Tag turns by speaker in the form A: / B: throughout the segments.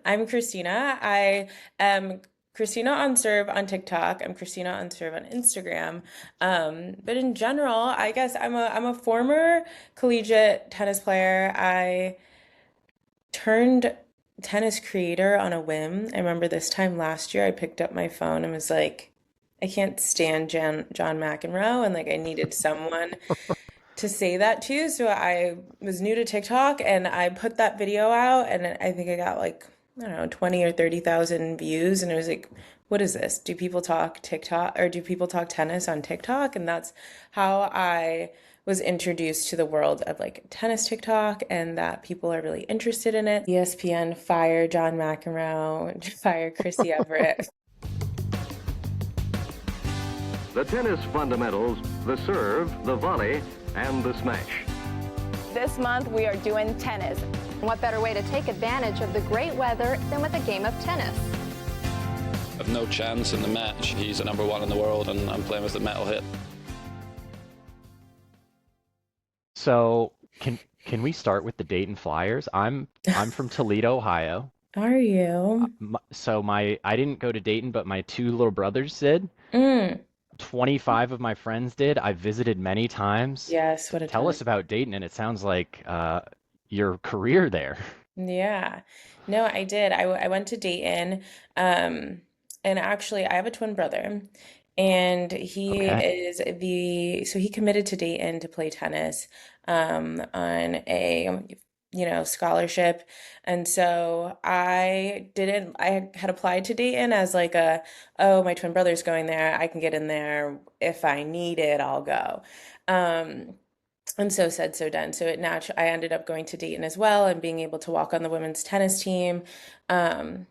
A: I'm Kristina. I am Kristina on Serve on TikTok. I'm Kristina on Serve on Instagram. But in general, I guess I'm a former collegiate tennis player. I turned tennis creator on a whim. I remember this time last year, I picked up my phone and was like, I can't stand John McEnroe, and like I needed someone to say that to. So I was new to TikTok and I put that video out and I think I got like, I don't know, 20 or 30,000 views. And it was like, what is this? Do people talk TikTok or do people talk tennis on TikTok? And that's how I was introduced to the world of like tennis TikTok and that people are really interested in it. ESPN fire John McEnroe, fire Chrissy Everett.
B: The tennis fundamentals, the serve, the volley, and the smash.
C: This month we are doing tennis.
D: What better way to take advantage of the great weather than with a game of tennis?
E: I've no chance in the match. He's the number one in the world and I'm playing with the metal hit.
F: So can we start with the Dayton Flyers? I'm from Toledo, Ohio.
A: Are you?
F: So I didn't go to Dayton, but my two little brothers did.
A: Mm.
F: 25 of my friends did. I visited many times.
A: Yes, what a
F: Tell
A: time.
F: us about Dayton, and it sounds like your career there.
A: Yeah. No, I did. I went to Dayton. And actually, I have a twin brother, and
F: Okay.
A: so he committed to Dayton to play tennis on a, scholarship. And so I had applied to Dayton as like oh, my twin brother's going there. I can get in there. If I need it, I'll go. Um, and so said, so done. So I ended up going to Dayton as well and being able to walk on the women's tennis team. Um,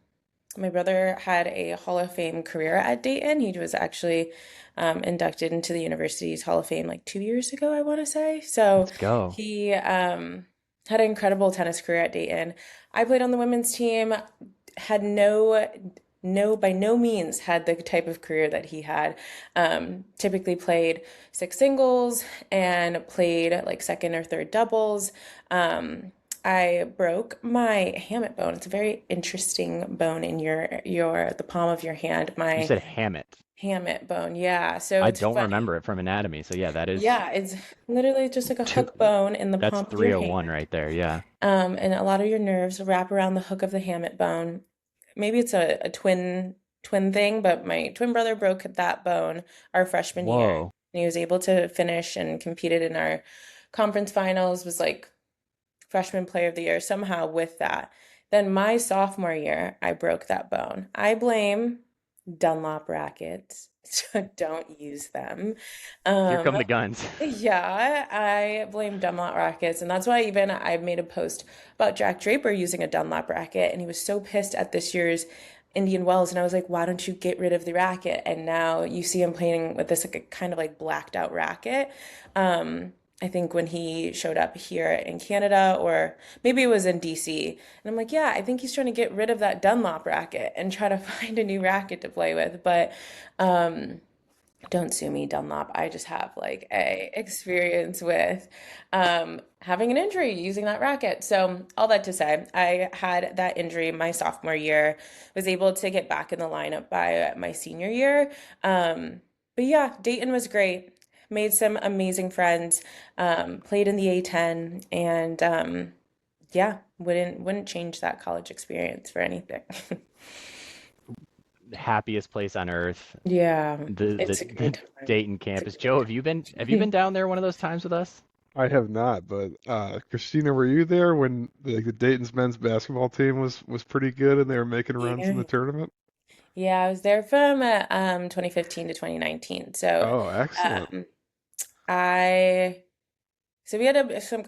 A: my brother had a Hall of Fame career at Dayton. He was actually inducted into the university's Hall of Fame like 2 years ago, I want to say. So
F: Let's go.
A: he had an incredible tennis career at Dayton. I played on the women's team, had by no means had the type of career that he had. Typically played six singles and played like second or third doubles. I broke my hamate bone. It's a very interesting bone in the palm of your hand.
F: You
A: My
F: said Hammett.
A: hamate bone. Yeah. So
F: I
A: it's
F: don't
A: funny.
F: remember it from anatomy. So yeah, that is
A: Yeah, it's literally just like a
F: two,
A: hook bone in the
F: that's
A: palm of your
F: 301
A: hand.
F: right there. Yeah.
A: And a lot of your nerves wrap around the hook of the hamate bone. Maybe it's a twin thing, but my twin brother broke that bone our freshman year.
F: Whoa.
A: And he was able to finish and competed in our conference finals, was like freshman player of the year somehow with that. Then my sophomore year, I broke that bone. I blame Dunlop rackets, so don't use them.
F: Here
A: Um,
F: come the guns.
A: yeah, I blame Dunlop rackets, and that's why even I made a post about Jack Draper using a Dunlop racket, and he was so pissed at this year's Indian Wells, and I was like, why don't you get rid of the racket? And now you see him playing with this like a kind of like blacked out racket. Um, I think when he showed up here in Canada, or maybe it was in DC, and I'm like, yeah, I think he's trying to get rid of that Dunlop racket and try to find a new racket to play with, but. Um, don't sue me, Dunlop. I just have like a experience with having an injury using that racket. So all that to say, I had that injury my sophomore year, was able to get back in the lineup by my senior year. But yeah, Dayton was great. Made some amazing friends. Played in the A10, and yeah, wouldn't change that college experience for anything.
F: Happiest place on earth.
A: Yeah,
F: The
A: it's
F: the,
A: a great
F: the
A: time.
F: Dayton
A: It's a
F: campus.
A: great
F: Joe, have you been down there one of those times with us?
G: I have not, but Christina, were you there when the Dayton's men's basketball team was pretty good and they were making runs in
A: time.
G: the tournament?
A: Yeah, I was there from 2015 to 2019. So
G: Oh, excellent.
A: um, I so we had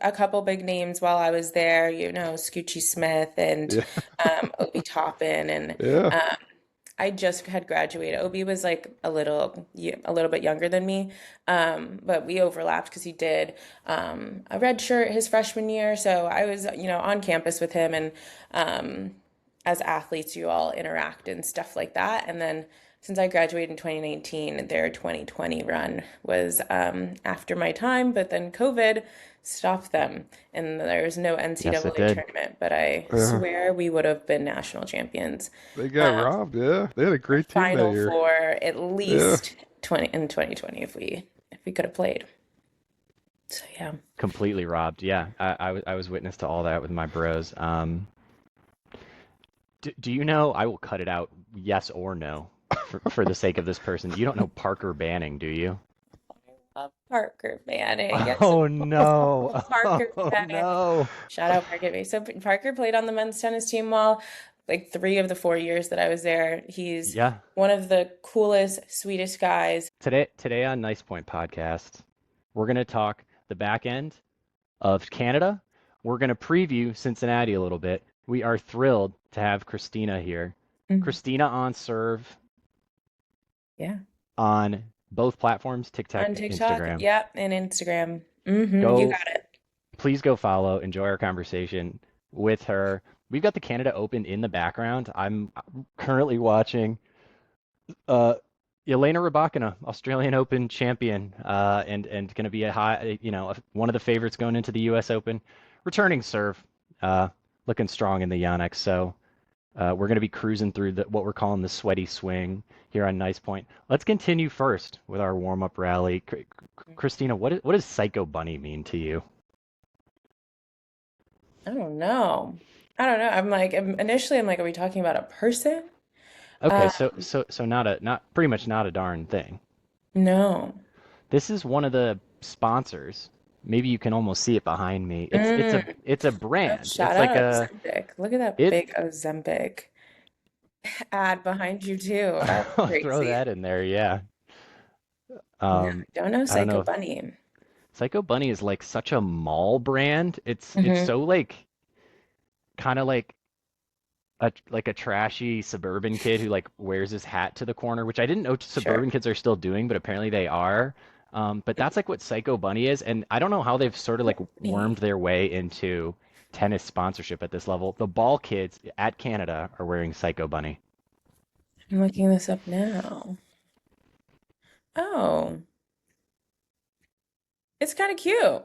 A: a couple big names while I was there, Scoochie Smith and
G: Yeah,
A: Obi Toppin, and
G: yeah.
A: um, I just had graduated. Obi was like a little bit younger than me, but we overlapped because he did a red shirt his freshman year. So I was, on campus with him, and as athletes, you all interact and stuff like that. And then since I graduated in 2019, their 2020 run was after my time, but then COVID stopped them, and there was no
F: Yes, it
A: NCAA
F: did.
A: tournament. But I
G: Yeah,
A: swear we would have been national champions.
G: they got robbed. Yeah, they had a great team that
A: Final
G: year.
A: Four at
G: Yeah,
A: least 2020 if we could have played. So yeah.
F: Completely robbed. Yeah, I was witness to all that with my bros. Do you know, I will cut it out, yes or no, for the sake of this person. You don't know Parker Banning, do you?
A: Love Parker Manning. Yes,
F: Oh no.
A: Parker
F: Oh
A: Manning.
F: no.
A: Shout out Parker Manning. So Parker played on the men's tennis team all like 3 of the 4 years that I was there. He's
F: Yeah.
A: one of the coolest, sweetest guys.
F: Today on Nice Point Podcast, we're gonna talk the back end of Canada. We're gonna preview Cincinnati a little bit. We are thrilled to have Kristina here.
A: Mhm.
F: Kristina on serve
A: Yeah.
F: on both platforms, TikTok,
A: On TikTok.
F: Instagram.
A: Yeah. And Instagram. You
F: Go
A: got it.
F: Please go follow, enjoy our conversation with her. We've got the Canada Open in the background. I'm currently watching uh, Elena Rybakina, Australian Open champion, and going to be a high, one of the favorites going into the U.S. Open. Returning serve, uh, looking strong in the Yonex. So we're going to be cruising through what we're calling the sweaty swing here on Nice Point. Let's continue first with our warm-up rally. Kristina, what does Psycho Bunny mean to you?
A: I don't know. I don't know. Initially, I'm like, are we talking about a person?
F: Okay,
A: Uh,
F: so not pretty much not a darn thing.
A: no.
F: This is one of the sponsors. Maybe you can almost see it behind me.
A: Mm.
F: It's a
A: Oh,
F: brand.
A: shout
F: It's like
A: out
F: a
A: Ozempic. Look at that
F: it
A: big Ozempic ad behind you too. That's
F: I'll throw
A: crazy.
F: that in there, yeah.
A: No, don't know
F: I don't
A: Psycho
F: know if
A: Bunny.
F: Psycho Bunny is like such a mall brand. It's
A: Hmm.
F: so like kind of like a trashy suburban kid who like wears his hat to the corner, which I didn't know
A: Sure.
F: suburban kids are still doing, but apparently they are. But that's like what Psycho Bunny is, and I don't know how they've sort of like wormed
A: Bunny.
F: their way into tennis sponsorship at this level. The ball kids at Canada are wearing Psycho Bunny.
A: I'm looking this up now. Oh, it's kind of cute.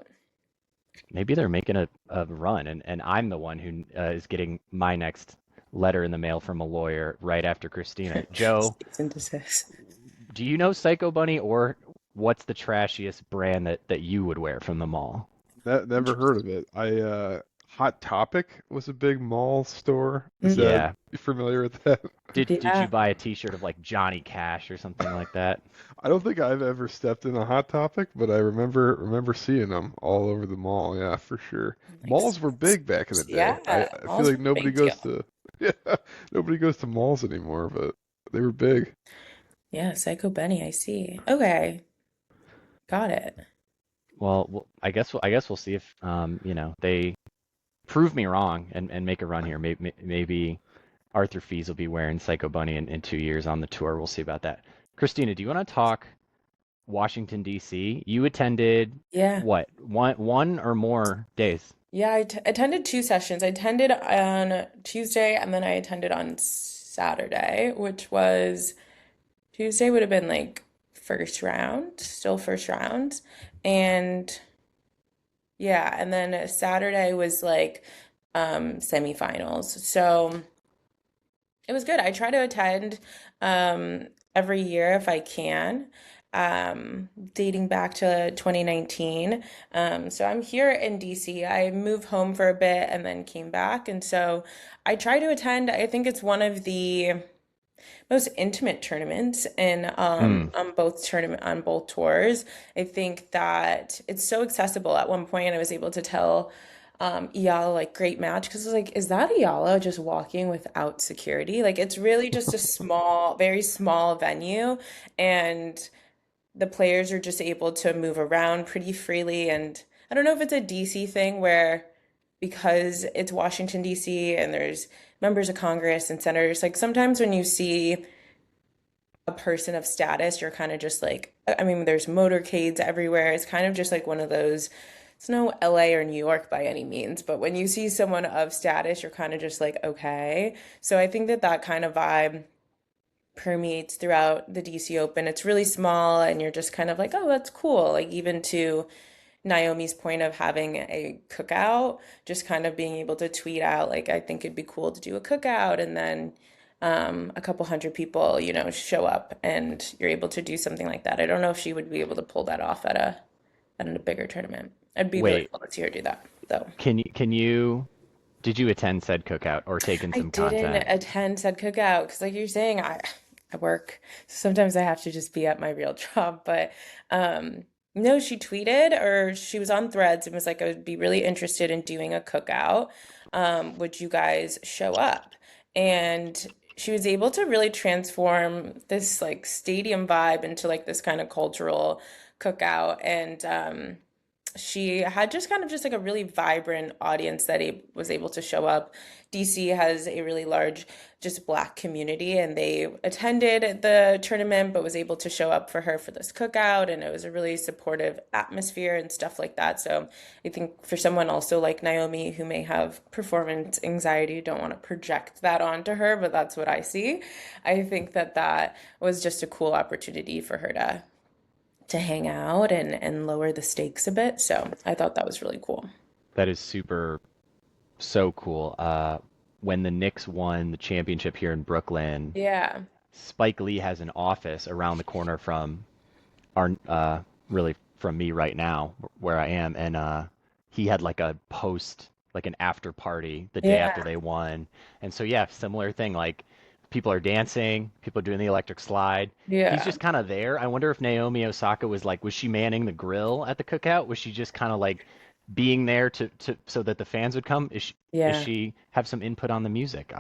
F: Maybe they're making a run, and I'm the one who is getting my next letter in the mail from a lawyer right after Christina. Joe,
A: Cease and desist.
F: do you know Psycho Bunny, or what's the trashiest brand that you would wear from the mall?
G: never heard of it. Hot Topic was a big mall store. Is
A: Mhm.
G: that
F: Yeah.
G: you familiar with that?
F: Did you
A: Yeah.
F: buy a T-shirt of like Johnny Cash or something like that?
G: I don't think I've ever stepped in a Hot Topic, but I remember seeing them all over the mall. Yeah, for sure.
A: Like,
G: Malls were big back in the day.
A: yeah,
G: I feel
A: malls
G: like
A: were a
G: nobody
A: big
G: goes
A: deal.
G: to yeah, nobody goes to malls anymore, but they were big.
A: Yeah, Psycho Bunny, I see. Okay, got it.
F: Well, I guess we'll see if they prove me wrong and make a run here. Maybe Arthur Fees will be wearing Psycho Bunny in 2 years on the tour. We'll see about that. Christina, do you want to talk Washington, D.C.? You attended
A: Yeah.
F: what? One or more days?
A: Yeah, I t attended 2 sessions. I attended on Tuesday and then I attended on Saturday, which was Tuesday would have been like first round, still first round. And yeah, and then Saturday was like semifinals. So it was good. I try to attend every year if I can, dating back to 2019. So I'm here in DC. I moved home for a bit and then came back. And so I try to attend. I think it's one of the most intimate tournaments in
F: Hmm.
A: on both tours. I think that it's so accessible. At one point, I was able to tell Iyala like great match because I was like, is that Iyala just walking without security? Like it's really just a small, very small venue, and the players are just able to move around pretty freely. And I don't know if it's a DC thing where because it's Washington, DC, and there's members of Congress and senators, like sometimes when you see a person of status, you're kind of just like, I mean, there's motorcades everywhere. It's kind of just like one of those, it's no LA or New York by any means, but when you see someone of status, you're kind of just like, okay. So I think that that kind of vibe permeates throughout the DC Open. It's really small, and you're just kind of like, oh, that's cool. Like, even to Naomi's point of having a cookout, just kind of being able to tweet out, like, I think it'd be cool to do a cookout, and then a couple hundred people, show up, and you're able to do something like that. I don't know if she would be able to pull that off at a bigger tournament. It'd be really
F: Wait,
A: cool to see her do that, though.
F: can you did you attend said cookout or take in
A: I
F: some
A: didn't
F: content?
A: attend said cookout because, like you're saying, I work. Sometimes I have to just be at my real job. But no, she tweeted or she was on Threads and was like, I would be really interested in doing a cookout. Would you guys show up? And she was able to really transform this like stadium vibe into like this kind of cultural cookout. And she had just kind of just like a really vibrant audience that was able to show up. DC has a really large just Black community, and they attended the tournament but was able to show up for her for this cookout, and it was a really supportive atmosphere and stuff like that. So I think for someone also like Naomi who may have performance anxiety, don't want to project that onto her, but that's what I see. I think that that was just a cool opportunity for her to hang out and lower the stakes a bit. So I thought that was really cool.
F: That is so cool. When the Knicks won the championship here in Brooklyn,
A: Yeah.
F: Spike Lee has an office around the corner from our really from me right now where I am, and he had like a post like an after party the day after
A: Yeah.
F: they won. And so yeah, similar thing, like people are dancing, people are doing the electric slide. He's
A: Yeah.
F: just kind of there. I wonder if Naomi Osaka was like, was she manning the grill at the cookout? Was she just kind of like being there to so that the fans would come? Is
A: Yeah.
F: she have some input on the music?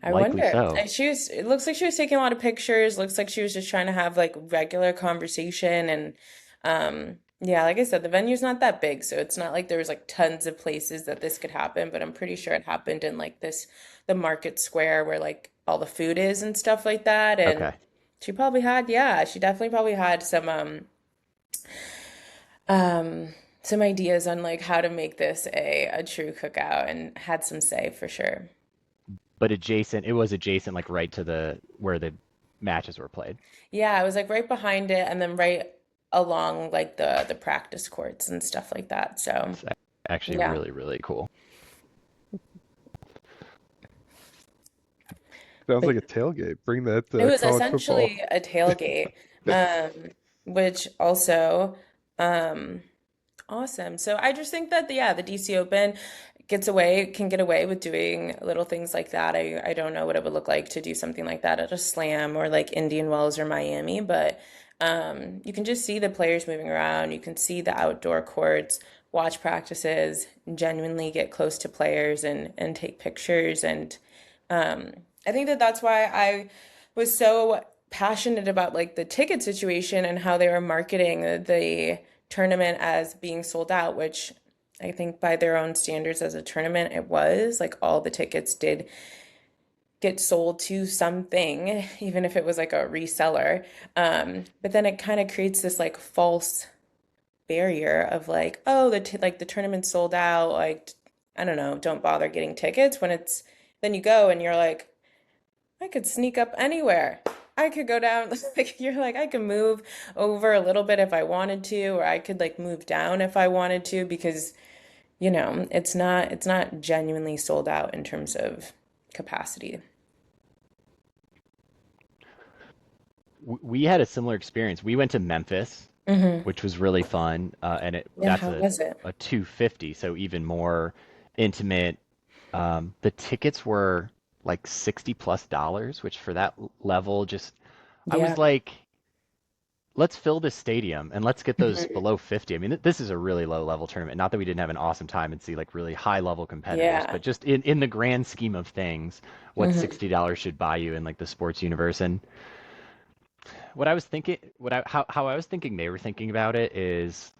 A: I
F: Likely
A: wonder.
F: so.
A: It looks like she was taking a lot of pictures. Looks like she was just trying to have like regular conversation and yeah, like I said, the venue's not that big, so it's not like there was like tons of places that this could happen, but I'm pretty sure it happened in like the market square where like all the food is and stuff like that. And
F: Okay.
A: she probably had, yeah, she definitely probably had um some ideas on like how to make this a true cookout and had some say for sure.
F: But it was adjacent, like right to the where the matches were played.
A: Yeah, it was like right behind it and then right along like the practice courts and stuff like that. So,
F: It's actually
A: yeah.
F: really, really cool.
G: Sounds
A: But
G: like a tailgate. Bring that
A: it was
G: college football.
A: essentially a tailgate, um, which also um awesome. So I just think that yeah, the DC Open can get away with doing little things like that. I don't know what it would look like to do something like that at a slam or like Indian Wells or Miami, but you can just see the players moving around. You can see the outdoor courts, watch practices, genuinely get close to players and take pictures. And I think that that's why I was so passionate about like the ticket situation and how they were marketing the tournament as being sold out, which I think by their own standards as a tournament, it was like all the tickets did get sold to something, even if it was like a reseller. But then it kind of creates this like false barrier of like, oh, like the tournament's sold out. Like, I don't know, don't bother getting tickets when then you go and you're like, I could sneak up anywhere. I could go down, like you're like, I could move over a little bit if I wanted to, or I could like move down if I wanted to, because it's not genuinely sold out in terms of capacity.
F: We had a similar experience. We went to Memphis,
A: Hmm.
F: which was really fun, and
A: Yeah,
F: that's
A: how was it?
F: a 250, so even more intimate. The tickets were like $60+, which for that level, just I was
A: Yeah.
F: like, let's fill this stadium and let's get those
A: Hmm.
F: below 50. I mean, this is a really low level tournament. Not that we didn't have an awesome time and see like really high level competitors,
A: Yeah.
F: but just in the grand scheme of things, what
A: Hmm.
F: $60 should buy you in like the sports universe. And what I was thinking, how I was thinking they were thinking about it is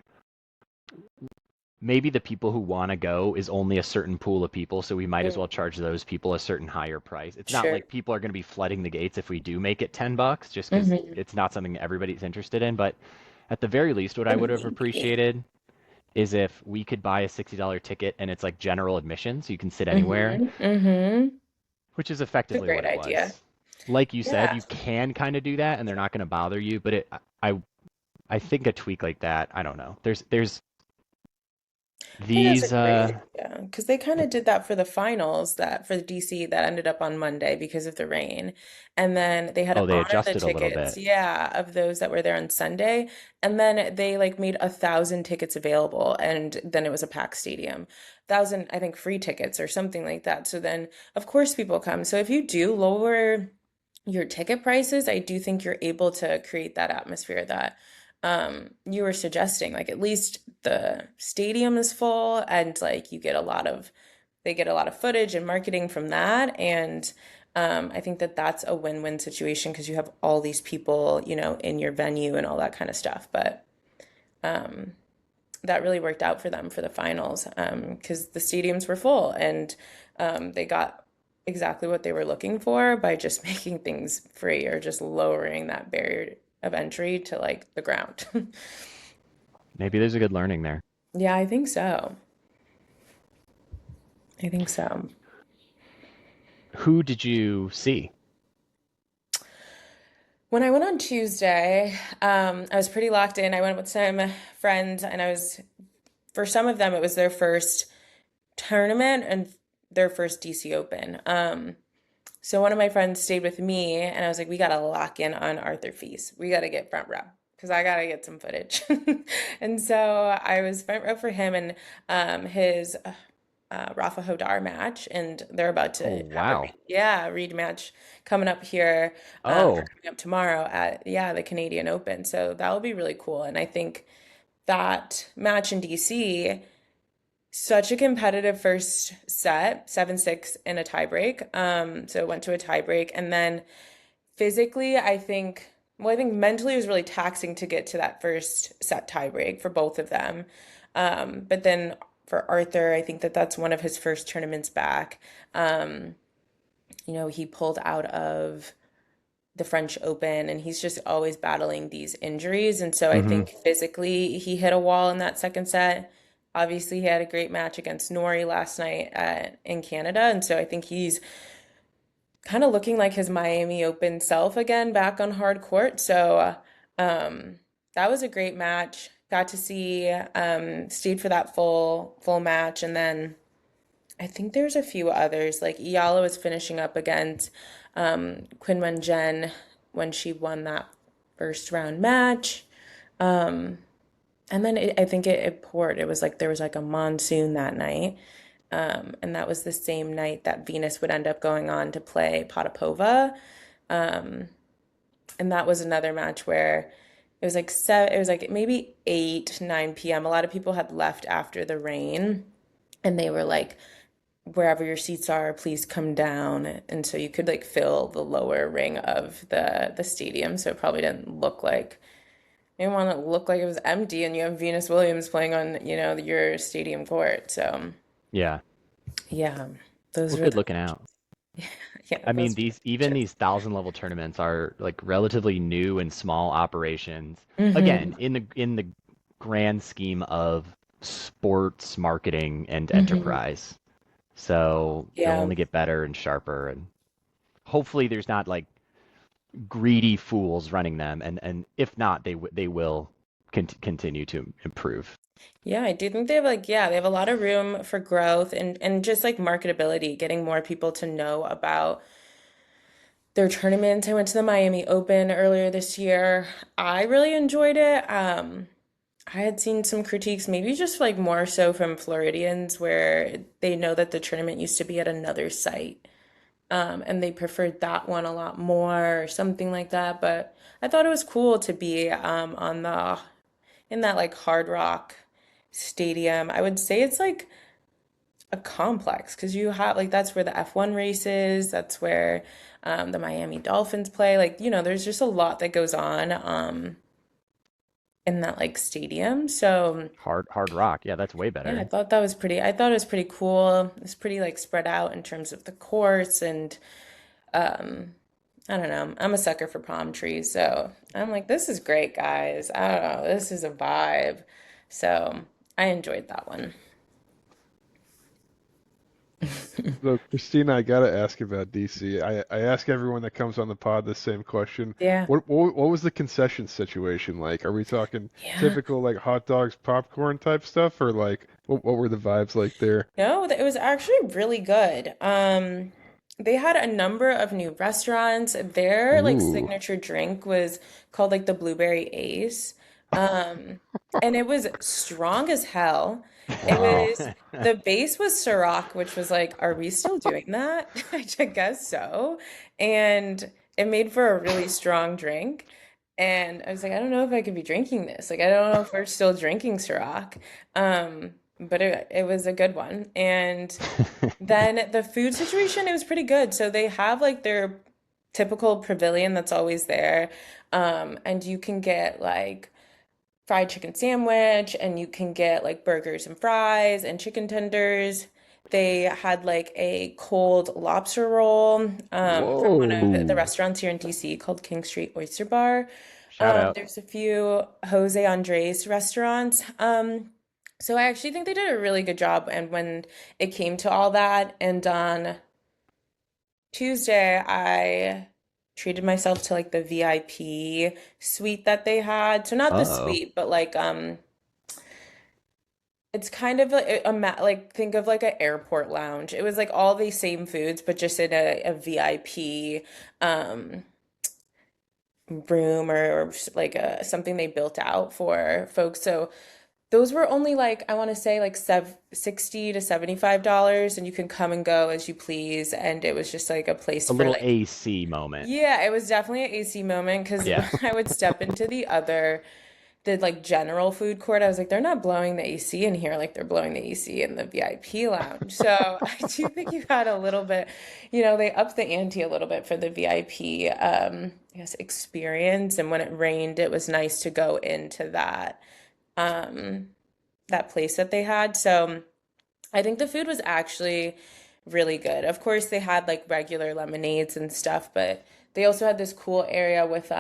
F: maybe the people who want to go is only a certain pool of people, so we might as well charge those people a certain higher price. It's not
A: Sure.
F: like people are going to be flooding the gates if we do make it $10, just because
A: Hmm.
F: it's not something everybody's interested in. But at the very least, what I
A: But
F: would have
A: maybe.
F: appreciated is if we could buy a $60 ticket and it's like general admission, so you can sit anywhere,
A: Hmm. Hmm.
F: which is
A: It's a
F: effectively what
A: great
F: it
A: idea.
F: was. like you said,
A: Yeah.
F: you can kind of do that, and they're not going to bother you. But I I think a tweak like that, I don't know. There's
A: I think that's a
F: these
A: great idea because they kind of did that for the finals that for the DC that ended up on Monday because of the rain. And then they had
F: oh,
A: to
F: they
A: honor the
F: adjusted a little
A: tickets,
F: bit.
A: yeah, of those that were there on Sunday. And then they like made 1,000 tickets available and then it was a packed stadium. 1,000, I think, free tickets or something like that. So then of course people come. So if you do lower your ticket prices, I do think you're able to create that atmosphere that you were suggesting. Like at least the stadium is full and like you get a lot of they get a lot of footage and marketing from that. And I think that that's a win-win situation because you have all these people, in your venue and all that kind of stuff. But that really worked out for them for the finals because the stadiums were full and they got exactly what they were looking for by just making things free or just lowering that barrier of entry to like the ground.
F: Maybe there's a good learning there.
A: Yeah, I think so. I think so.
F: Who did you see?
A: When I went on Tuesday, I was pretty locked in. I went with some friends, and for some of them, it was their first tournament and their first DC Open. So one of my friends stayed with me, and I was like, we got to lock in on Arthur Feast. We got to get front row because I got to get some footage. And so I was front row for him and his Rafa Hodar match, and they're about
F: Oh,
A: to have
F: wow.
A: yeah, rematch coming up here, or
F: Oh,
A: coming up tomorrow at yeah the Canadian Open. So that will be really cool, and I think that match in DC such a competitive first set, 7-6 in a tiebreak. So it went to a tiebreak. And then physically, I think mentally it was really taxing to get to that first set tiebreak for both of them. But then for Arthur, I think that that's one of his first tournaments back. Um, he pulled out of the French Open and he's just always battling these injuries. And so I
F: hmm.
A: think physically he hit a wall in that second set. Obviously, he had a great match against Nori last night in Canada. And so I think he's kind of looking like his Miami Open self again back on hard court. So um, that was a great match. Got to see, stayed for that full match. And then I think there's a few others. Like Iyala was finishing up against Quinlan Jen when she won that first round match. And then I think it poured. It was like there was like a monsoon that night. And that was the same night that Venus would end up going on to play Potapova. And that was another match where it was like maybe 8, 9 p.m. A lot of people had left after the rain and they were like, wherever your seats are, please come down. And so you could like fill the lower ring of the stadium. So it probably didn't look like you didn't want to look like it was empty and you have Venus Williams playing on, your stadium court. So
F: Yeah.
A: yeah, those
F: Well,
A: were
F: good
A: the
F: looking out.
A: yeah,
F: I mean,
A: those were the
F: these even
A: matches.
F: these 1,000 level tournaments are like relatively new and small operations. Again,
A: Hmm.
F: in the grand scheme of sports marketing and
A: Hmm.
F: enterprise. So they'll
A: Yeah.
F: only get better and sharper, and hopefully there's not like greedy fools running them, and if not, they will continue to improve.
A: Yeah, I do think they have they have a lot of room for growth and just like marketability, getting more people to know about their tournaments. I went to the Miami Open earlier this year. I really enjoyed it. I had seen some critiques, maybe just like more so from Floridians, where they know that the tournament used to be at another site, and they preferred that one a lot more, or something like that. But I thought it was cool to be on the in that like Hard Rock Stadium. I would say it's like a complex because you have like that's where the F1 races, that's where the Miami Dolphins play. Like, there's just a lot that goes on in that like stadium. So
F: Hard rock, yeah, that's way
A: yeah,
F: better.
A: I thought it was pretty cool. It's pretty like spread out in terms of the courts and I don't know. I'm a sucker for palm trees, so I'm like, this is great, guys. I don't know. This is a vibe. So I enjoyed that one.
G: So, Christina, I gotta ask about DC. I ask everyone that comes on the pod the same question.
A: Yeah.
G: What was the concession situation like? Are we talking
A: Yeah.
G: typical like hot dogs, popcorn type stuff, or like what were the vibes like there?
A: No, it was actually really good. They had a number of new restaurants. Their like
G: Ooh.
A: signature drink was called like the Blueberry Ace. Um, and it was strong as hell. It
F: Wow.
A: was the base was Ciroc, which was like, are we still doing that? I guess so. And it made for a really strong drink. And I was like, I don't know if I could be drinking this. Like, I don't know if we're still drinking Ciroc. But it was a good one. And then the food situation, it was pretty good. So they have like their typical pavilion that's always there. And you can get like fried chicken sandwich and you can get like burgers and fries and chicken tenders. They had like a cold lobster roll from one of the
F: Whoa.
A: restaurants here in DC called King Street Oyster Bar.
F: Shout out.
A: There's a few Jose Andres restaurants. So I actually think they did a really good job. And when it came to all that, and on Tuesday, I treated myself to like the VIP suite that they had. So not the
F: Uh-oh.
A: suite, but like it's kind of like think of like an airport lounge. It was like all the same foods, but just in a VIP um room or like a something they built out for folks. So those were only like I want to say like 60 to $75 and you can come and go as you please and it was just like a place
F: A
A: for
F: little
A: like
F: AC moment.
A: yeah, it was definitely an AC moment because when
F: Yeah.
A: I would step into the like general food court, I was like, they're not blowing the AC in here like they're blowing the AC in the VIP lounge. So I do think you had a little bit, they upped the ante a little bit for the VIP, I guess, experience. And when it rained, it was nice to go into um, that place that they had. So I think the food was actually really good. Of course, they had like regular lemonades and stuff, but they also had this cool area with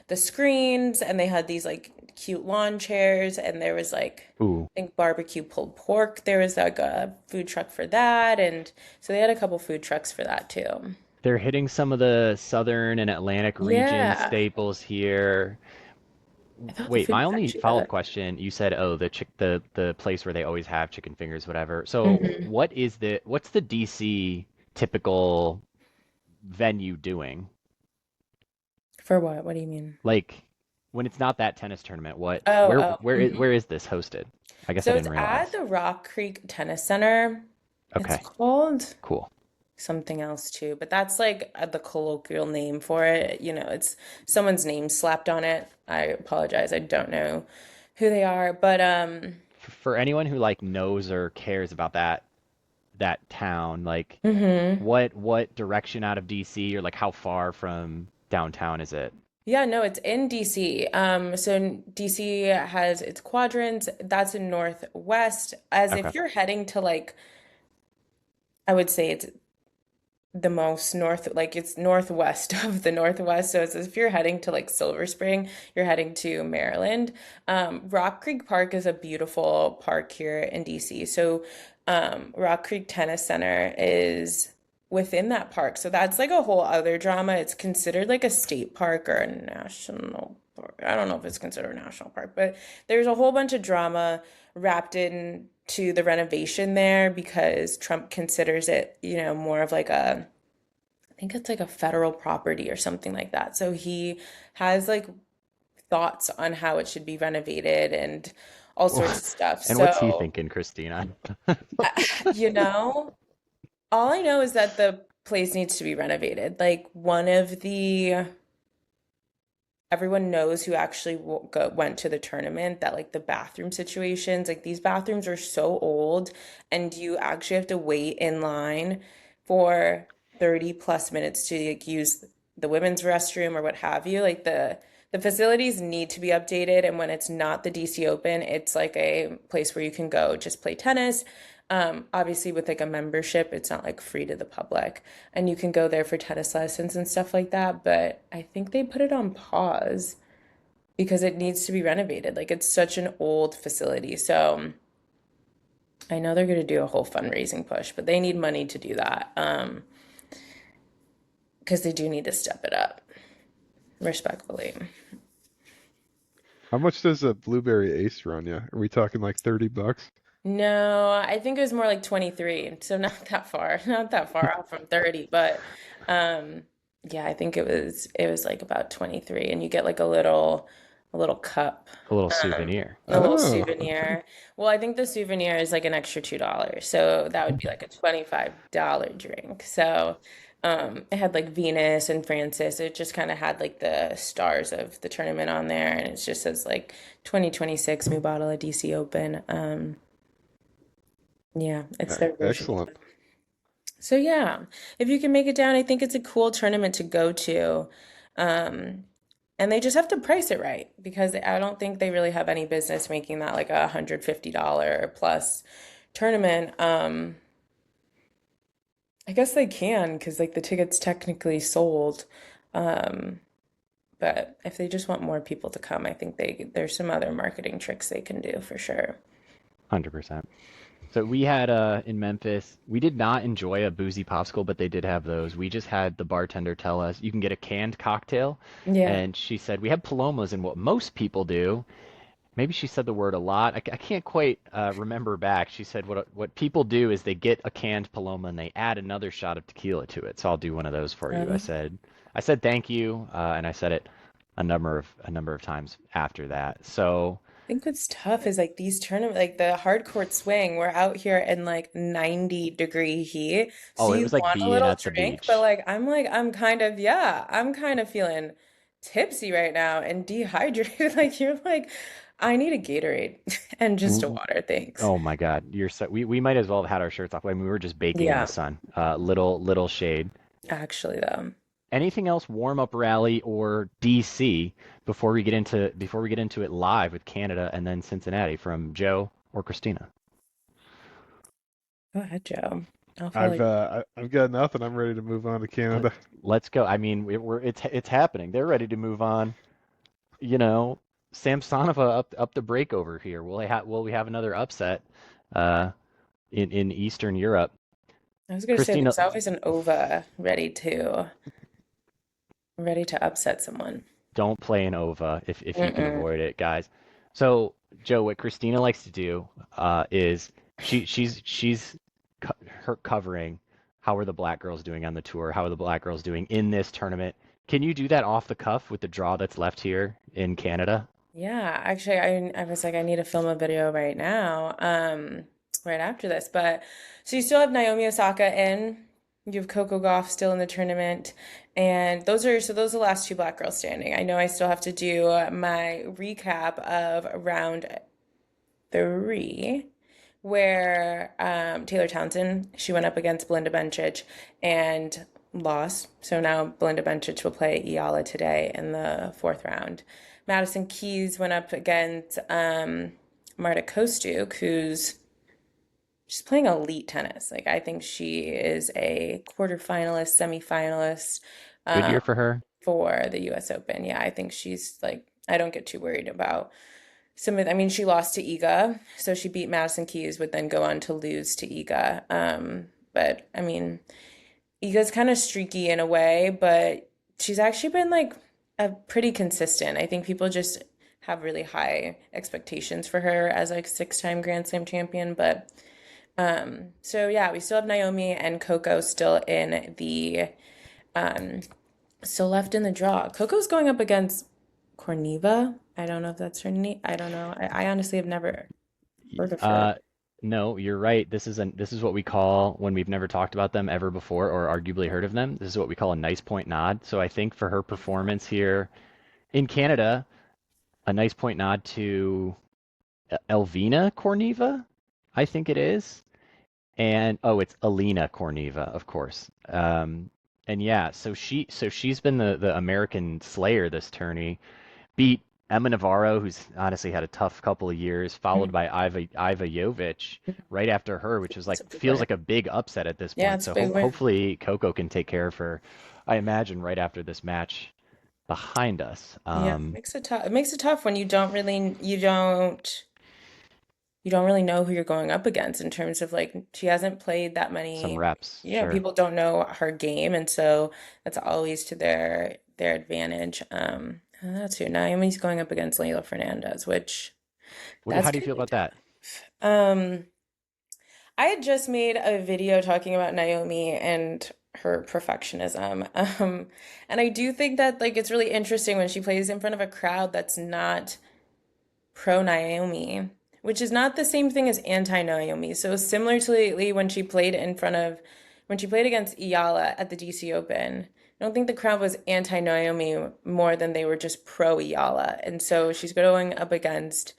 A: the screens and they had these like cute lawn chairs and there was like
F: Ooh.
A: I think barbecue pulled pork. There was like a food truck for that and so they had a couple food trucks for that too.
F: They're hitting some of the southern and Atlantic region
A: Yeah.
F: staples here.
A: I thought the
F: Wait,
A: food
F: my
A: was
F: only
A: actually
F: follow-up
A: good.
F: question, you said, oh, the place where they always have chicken fingers, whatever. So
A: Hmm.
F: what's the DC typical venue doing?
A: For what? What do you mean?
F: Like when it's not that tennis tournament, what
A: Oh, oh.
F: where is this hosted? I guess I
A: So it's
F: didn't
A: at
F: realize.
A: the Rock Creek Tennis Center. It's
F: Okay,
A: called
F: cool.
A: something else too, but that's like the colloquial name for it. It's someone's name slapped on it. I apologize. I don't know who they are, but
F: For anyone who like knows or cares about that town, like
A: mhm.
F: what direction out of DC or like how far from downtown is it?
A: Yeah, no, it's in DC. So DC has its quadrants. That's in Northwest. As
F: Okay.
A: if you're heading to like, I would say it's the most north, like it's northwest of the Northwest. So it's if you're heading to like Silver Spring, you're heading to Maryland. Rock Creek Park is a beautiful park here in DC. So Rock Creek Tennis Center is within that park. So that's like a whole other drama. It's considered like a state park or a national park. I don't know if it's considered a national park, but there's a whole bunch of drama wrapped in to the renovation there because Trump considers it, more of like I think it's like a federal property or something like that. So he has like thoughts on how it should be renovated and all sorts of stuff.
F: And what's he
A: So,
F: thinking, Christina?
A: you know, all I know is that the place needs to be renovated. Like one of the everyone knows who actually went to the tournament that like the bathroom situations, like these bathrooms are so old and you actually have to wait in line for 30 plus minutes to like use the women's restroom or what have you. Like the facilities need to be updated and when it's not the DC Open, it's like a place where you can go just play tennis. Obviously with like a membership, it's not like free to the public and you can go there for tennis lessons and stuff like that. But I think they put it on pause because it needs to be renovated. Like it's such an old facility. So I know they're going to do a whole fundraising push, but they need money to do that. Because they do need to step it up, respectfully.
G: How much does a blueberry ace run you? Are we talking like $30?
A: No, I think it was more like 23, so not that far, not that far off from 30, but um yeah, I think it was like about 23 and you get like a little cup,
F: A little
A: um
F: souvenir.
A: a little
G: Oh, okay.
A: souvenir. Well, I think the souvenir is like an extra $2, so that would be like a $25 drink. So it had like Venus and Francis. It just kind of had like the stars of the tournament on there, and it just says like 2026 Mubadala DC Open. Yeah, it's their version of
G: Excellent.
A: it. So yeah, if you can make it down, I think it's a cool tournament to go to. Um, and they just have to price it right because I don't think they really have any business making that like $150 plus tournament. I guess they can because like the tickets technically sold. Um, but if they just want more people to come, I think there's some other marketing tricks they can do for sure.
F: 100%. So we had in Memphis, we did not enjoy a boozy popsicle, but they did have those. We just had the bartender tell us you can get a canned cocktail,
A: Yeah.
F: and she said we have palomas, and what most people do, maybe she said the word a lot. I can't quite remember back. She said what people do is they get a canned paloma and they add another shot of tequila to it. So I'll do one of those for you.
A: Um,
F: I said thank you, and I said it a number of times after that. So
A: think what's tough is like these tournament, like the hard court swing, we're out here in like 90-degree heat. So
F: oh, it
A: you
F: was like
A: want a
F: being
A: little
F: at the
A: drink, but
F: beach.
A: I'm kind of feeling tipsy right now and dehydrated. Like you're like, I need a Gatorade and just a water, thanks.
F: Oh my God, you're so we might as well have had our shirts off. I mean, we were just baking in the
A: Yeah,
F: sun. Little shade.
A: actually though.
F: Anything else warm up rally or DC before we get into it live with Canada and then Cincinnati from Joe or Christina?
A: Go ahead, Joe. I'll follow
G: I've
A: you.
G: I've got nothing. I'm ready to move on to
F: Let,
G: Canada.
F: let's go. I mean, it's happening. They're ready to move on. You know, Samsonova up the break over here. Will we have another upset uh, in Eastern Europe?
A: I was gonna say
F: Christina,
A: there's always an Ova ready to upset someone.
F: don't play an OVA if you can
A: Mm-mm.
F: avoid it, guys. So, Joe, what Christina likes to do is she's her covering how are the black girls doing on the tour? How are the black girls doing in this tournament? Can you do that off the cuff with the draw that's left here in Canada?
A: Yeah, actually, I was like, I need to film a video right now, right after this. But so you still have Naomi Osaka in, you have Coco Gauff still in the tournament, and those are the last two black girls standing. I know I still have to do my recap of round three, where Taylor Townsend she went up against Belinda Bencic and lost. So now Belinda Bencic will play Iala today in the fourth round. Madison Keys went up against Marta Kostyuk, who's she's playing elite tennis. Like I think she is a quarterfinalist, semifinalist
F: Good
A: um,
F: year for her.
A: for the U.S. Open. Yeah, I think she's like I don't get too worried about I mean, she lost to Iga, so she beat Madison Keys, would then go on to lose to Iga. But I mean, Iga's kind of streaky in a way, but she's actually been like a pretty consistent. I think people just have really high expectations for her as like six-time Grand Slam champion. But so yeah, we still have Naomi and Coco um, still left in the draw. Coco's going up against Corneva. I don't know if that's her name. I don't know. I honestly have never heard of her.
F: Uh, no, you're right. This is what we call when we've never talked about them ever before or arguably heard of them. This is what we call a nice point nod. So I think for her performance here in Canada, a nice point nod to Elvina Korneva, I think it is. And oh, it's Alina Korneva, of course. And yeah, so she's been the American Slayer this tourney. Beat Emma Navarro, who's honestly had a tough couple of years, followed
A: Mhm.
F: by Iva Jovic right after her, which is like
A: It's a big
F: feels
A: win.
F: like a big upset at this
A: Yeah,
F: point.
A: it's a
F: So
A: big win.
F: hopefully Coco can take care of her. I imagine right after this match behind us.
A: Yeah, it makes it tough. It makes it tough when you don't you don't really know who you're going up against in terms of like she hasn't played that
F: Some
A: many.
F: reps,
A: Yeah,
F: sure.
A: people don't know her game, and so that's always to their advantage. And that's who Naomi's going up against Leylah Fernandez, which
F: How
A: that's
F: do you
A: gonna
F: feel
A: be
F: about that?
A: tough. I had just made a video talking about Naomi and her perfectionism. And I do think that like it's really interesting when she plays in front of a crowd that's not pro Naomi, which is not the same thing as anti Naomi. So similar to lately when she played in front of when she played against Iyala at the DC Open. I don't think the crowd was anti Naomi more than they were just pro Iyala. And so she's going up against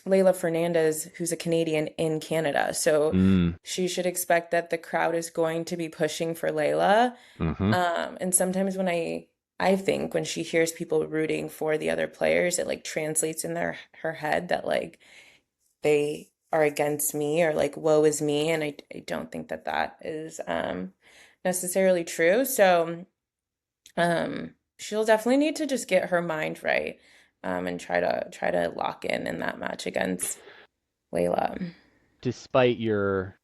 A: Leylah Fernandez, who's a Canadian in Canada. So
F: Mm,
A: she should expect that the crowd is going to be pushing for Leylah.
F: mm-hmm.
A: And sometimes when I think when she hears people rooting for the other players, it like translates in her head that like they are against me or like woe is me, and I don't think that that is necessarily true. So she'll definitely need to just get her mind right and try to lock in that match against Layla.
F: Despite your,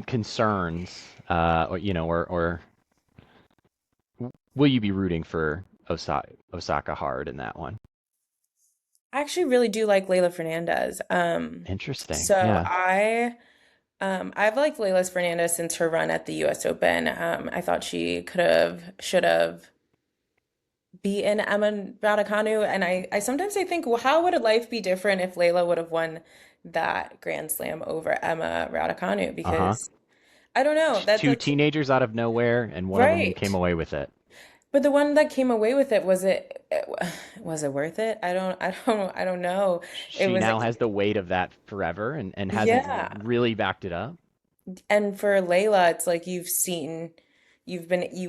F: concerns, or will you be rooting for Osaka hard in that one?
A: I actually really do like Leylah Fernandez.
F: Interesting.
A: So
F: Yeah.
A: I've liked Leylah Fernandez since her run at the US Open. I thought she should have beaten Emma Raducanu, and I sometimes I think, well, how would life be different if Leylah would have won that Grand Slam over Emma Raducanu?
F: Uh-huh.
A: Because I don't know,
F: Two
A: that's
F: teenagers out of nowhere, and one of them came
A: right.
F: away with it.
A: But the one that came away with it, was it worth it? I don't know. It
F: She
A: was
F: now has the weight of that forever and hasn't
A: yeah.
F: really backed it up.
A: And for Layla, it's like you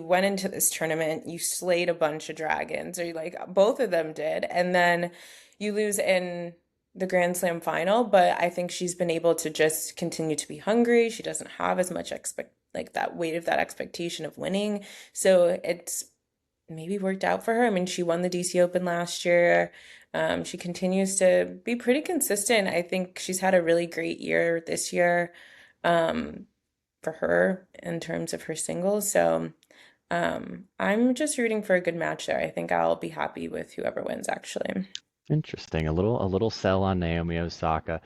A: went into this tournament, you slayed a bunch of dragons, or you like both of them did, and then you lose in the Grand Slam final. But I think she's been able to just continue to be hungry. She doesn't have as much like that weight of that expectation of winning. So it's maybe worked out for her. I mean, she won the DC Open last year. She continues to be pretty consistent. I think she's had a really great year this year um, for her in terms of her singles. So I'm just rooting for a good match there. I think I'll be happy with whoever wins, actually.
F: Interesting. A little sell on Naomi Osaka.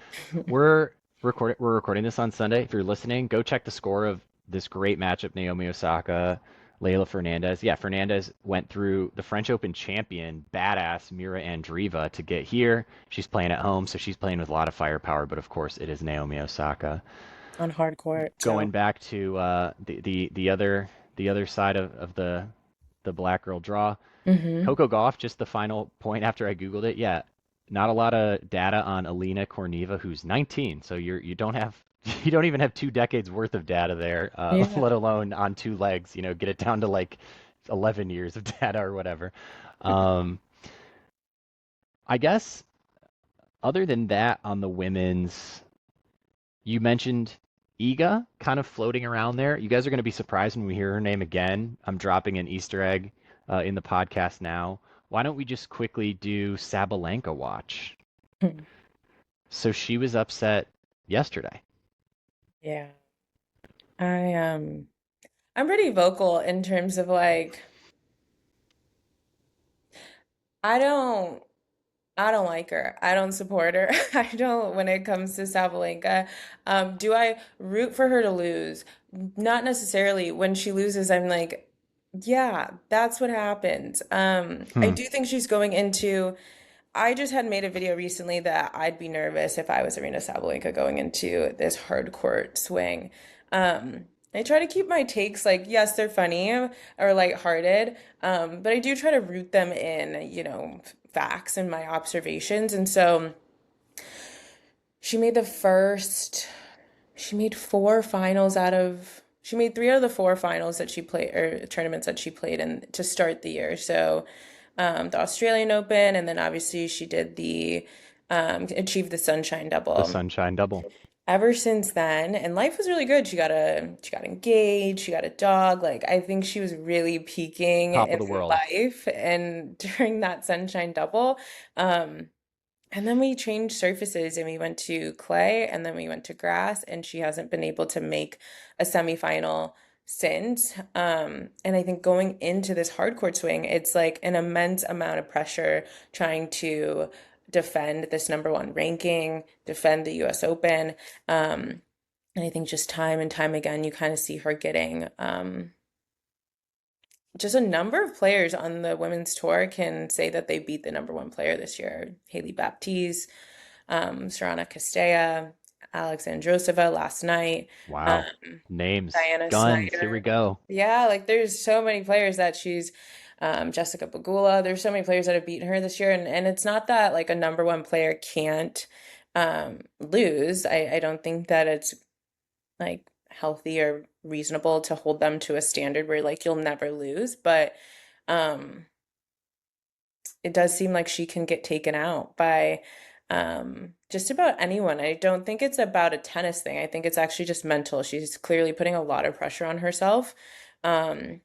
F: We're we're recording this on Sunday. If you're listening, go check the score of this great matchup, Naomi Osaka, Leylah Fernandez. Yeah, Fernandez went through the French Open champion, badass Mira Andreeva to get here. She's playing at home, so she's playing with a lot of firepower, but of course it is Naomi Osaka.
A: On hard court.
F: Going
A: So,
F: back to the other side of the black girl draw.
A: hmm
F: Coco Gauff, just the final point after I Googled it. Yeah, not a lot of data on Alina Korneva, who's 19. So you don't have you don't even have 2 decades worth of data there,
A: Yeah.
F: let alone on two legs. Get it down to like 11 years of data or whatever. Um, I guess other than that, on the women's, you mentioned Iga kind of floating around there. You guys are going to be surprised when we hear her name again. I'm dropping an Easter egg in the podcast now. Why don't we just quickly do Sabalenka watch? So she was upset yesterday.
A: Yeah. I I'm pretty vocal in terms of like I don't I don't like her. I don't support her. I don't when it comes to Sabalenka. Do I root for her to lose? Not necessarily. When she loses, I'm like, yeah, that's what happens. I
F: Hmm.
A: do think she's going into I just had made a video recently that I'd be nervous if I was Arena Sabalenka going into this hard court swing. I try to keep my takes like, yes, they're funny or lighthearted, but I do try to root them in, facts and my observations. And so she made the first, she made she made three out of the four finals that she played, or tournaments that she played in to start the year. So the Australian Open, and then obviously she did achieved the Sunshine
F: The
A: Double.
F: Sunshine Double.
A: Ever since then, and life was really good. She got engaged, she got a dog. Like I think she was really peaking
F: Top of
A: in
F: the world.
A: life, and during that Sunshine Double, um, And then we changed surfaces and we went to clay and then we went to grass, and she hasn't been able to make a semifinal since. And I think going into this hard court swing, it's like an immense amount of pressure trying to defend this number one ranking, defend the US Open. And I think just time and time again, you kind of see her getting just a number of players on the women's tour can say that they beat the number one player this year. Haley Baptiste, Sorana Castella, Alex Androsova last night, um,
F: Wow. Names,
A: Diana
F: guns. Here we
A: Snyder.
F: go.
A: Yeah, like there's so many players that she's Jessica Pegula. There's so many players that have beaten her this year, and it's not that like a number one player can't lose. I don't think that it's like healthy or reasonable to hold them to a standard where like you'll never lose, but um it does seem like she can get taken out by just about anyone. I don't think it's about a tennis thing. I think it's actually just mental. She's clearly putting a lot of pressure on herself. Um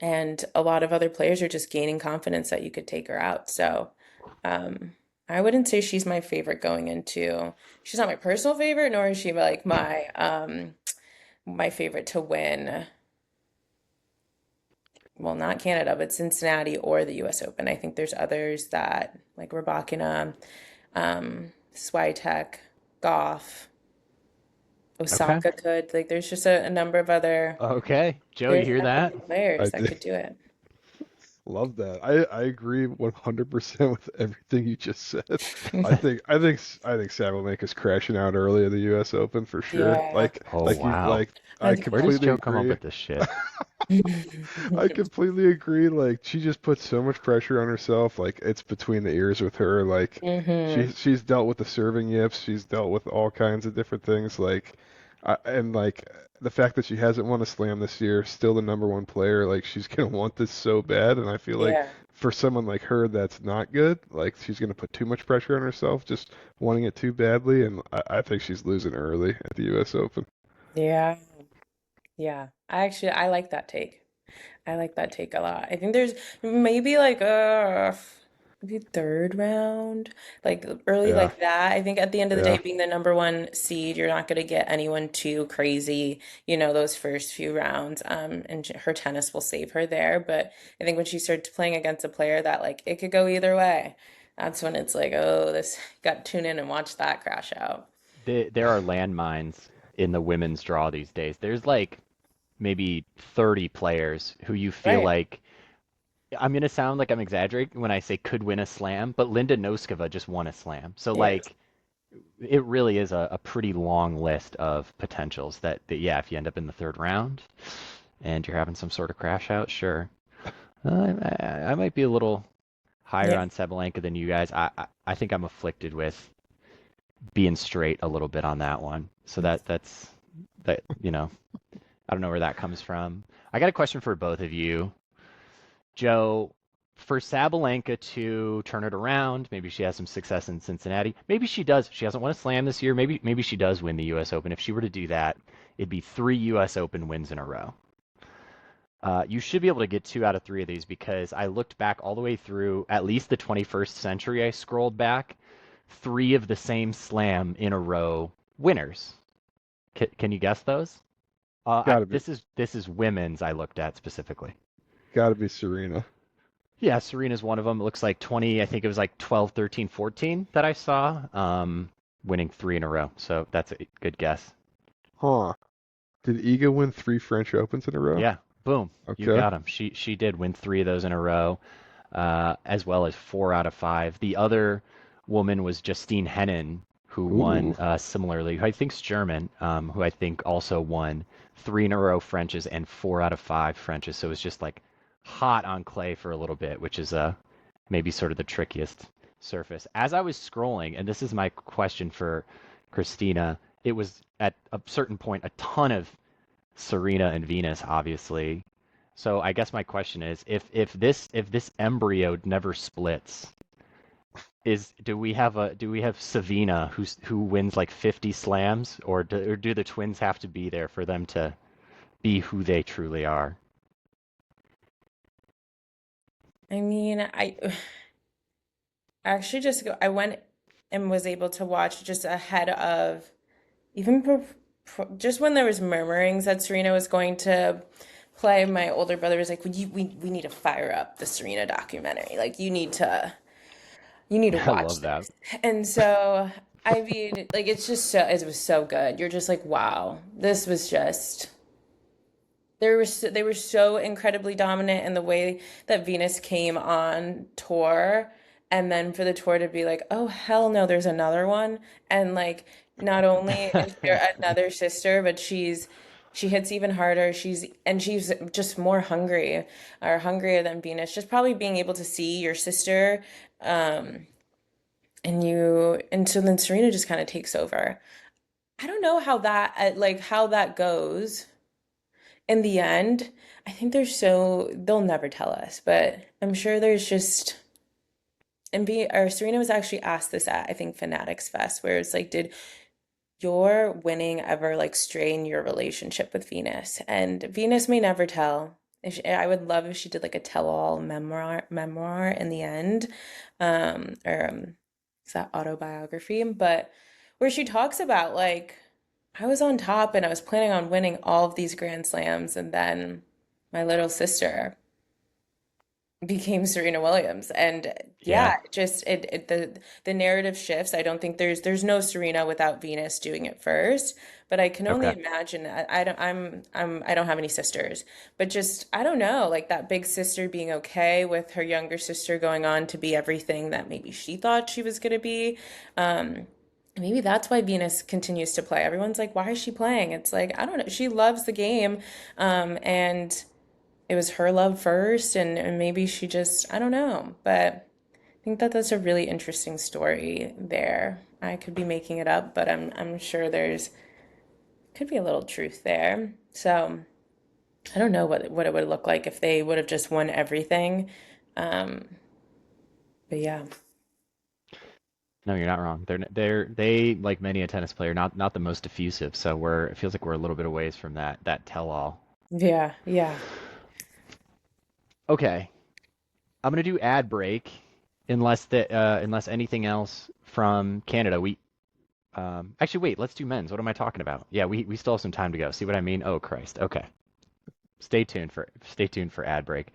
A: and a lot of other players are just gaining confidence that you could take her out. So I wouldn't say she's my favorite going into. She's not my personal favorite, nor is she like my favorite to win. Well, not Canada, but Cincinnati or the US Open. I think there's others that like Rybakina, Swiatek, Goff,
F: Okay.
A: Osaka could. Like there's just a number of other
F: Okay. Joe, you
A: there's
F: hear
A: a number
F: that?
A: of
G: I
A: players that
G: did.
A: could do it.
G: Love that. I agree 100% with everything you just said. I think Sabalenka's crashing out early in the U.S. Open for sure.
A: Yeah,
F: Oh, wow.
G: I
A: that's
F: Where does
G: completely
F: Joe come up
G: agree.
F: with this shit?
G: I completely agree. Like she just puts so much pressure on herself. Like it's between the ears with her. Like
A: hmm
G: she's dealt with the serving yips. She's dealt with all kinds of different things. And like the fact that she hasn't won a slam this year, still the number one player. Like she's gonna want this so bad. And I feel like
A: Yeah.
G: for someone like her, that's not good. Like she's gonna put too much pressure on herself, just wanting it too badly. And I think she's losing early at the U.S. Open.
A: Yeah. Yeah. I like that take. I like that take a lot. I think there's maybe like maybe third round, like early
G: Yeah,
A: like that. I think at the end of the day,
G: yeah.
A: being the number one seed, you're not going to get anyone too crazy, those first few rounds. And her tennis will save her there. But I think when she starts playing against a player that like it could go either way, that's when it's like, oh, this got to tune in and watch that crash out.
F: There are landmines in the women's draw these days. There's like maybe 30 players who you feel
A: Right.
F: like I'm gonna sound like I'm exaggerating when I say could win a slam, but Linda Noskova just won a slam. So
A: Yeah.
F: like it really is a pretty long list of potentials that yeah, if you end up in the third round and you're having some sort of crash out, sure. I might be a little higher
A: Yeah.
F: on Sabalenka than you guys. I think I'm afflicted with being straight a little bit on that one. So that I don't know where that comes from. I got a question for both of you. Joe, for Sabalenka to turn it around, maybe she has some success in Cincinnati. Maybe she does. She hasn't won a slam this year. Maybe she does win the US Open. If she were to do that, it'd be 3 US Open wins in a row. You should be able to get 2 out of 3 of these because I looked back all the way through at least the 21st century. I scrolled back 3 of the same slam in a row winners. Can you guess those?
G: Gotta be,
F: This is women's I looked at specifically.
G: gotta be Serena.
F: Yeah, Serena's one of them. It looks like 20, I think it was like 12, 13, 14 that I saw, winning 3 in a row. So that's a good guess.
G: Huh. Did Iga win 3 French Opens in a row?
F: Yeah, boom, you
G: Okay.
F: got him. She did win 3 of those in a row, as well as 4 out of 5. The other woman was Justine Henin, who won
G: Ooh.
F: similarly, who I think's German, who I think also won 3 in a row Frenches and 4 out of 5 Frenches. So it was just like hot on clay for a little bit, which is maybe sort of the trickiest surface. As I was scrolling, and this is my question for Kristina, it was at a certain point a ton of Serena and Venus, obviously. So I guess my question is, if this embryo never splits, do we have Savina who wins like 50 slams, or do the twins have to be there for them to be who they truly are?
A: I mean, I actually just go, I went and was able to watch just ahead of even just when there was murmurings that Serena was going to play. My older brother was like, we need to fire up the Serena documentary. Like you need to
F: I
A: watch
F: love that.
A: this. And so I mean, like it's just so it was so good. You're just like, wow, this was just they were so incredibly dominant in the way that Venus came on tour, and then for the tour to be like, oh hell no, there's another one, and like not only is there another sister, but she hits even harder. She's just more hungry or hungrier than Venus. Just probably being able to see your sister, um, and so then Serena just kind of takes over. I don't know how that like how that goes in the end. I think they'll never tell us, but I'm sure there's just and be or Serena was actually asked this at I think Fanatics Fest, where it's like, did your winning ever like strain your relationship with Venus? And Venus may never tell. I would love if she did like a tell-all memoir in the end, or is that autobiography? But where she talks about like I was on top and I was planning on winning all of these Grand Slams, and then my little sister became Serena Williams. And yeah,
F: Yeah.
A: just the narrative shifts. I don't think there's no Serena without Venus doing it first, but I can only
F: Okay.
A: imagine. I don't have any sisters, but just I don't know, like that big sister being okay with her younger sister going on to be everything that maybe she thought she was going to be. Um, Maybe that's why Venus continues to play. Everyone's like, why is she playing? It's like, I don't know. She loves the game. And it was her love first, and maybe she just, I don't know. But I think that that's a really interesting story there. I could be making it up, but I'm sure there's could be a little truth there. So I don't know what it would look like if they would have just won everything. Um, but yeah.
F: No, you're not wrong. They like many a tennis player, not the most effusive. So it feels like we're a little bit away from that tell all.
A: Yeah, yeah.
F: Okay, I'm gonna do ad break, unless anything else from Canada. Actually wait, let's do men's. What am I talking about? Yeah, we still have some time to go. See what I mean? Oh Christ. Okay, stay tuned for ad break.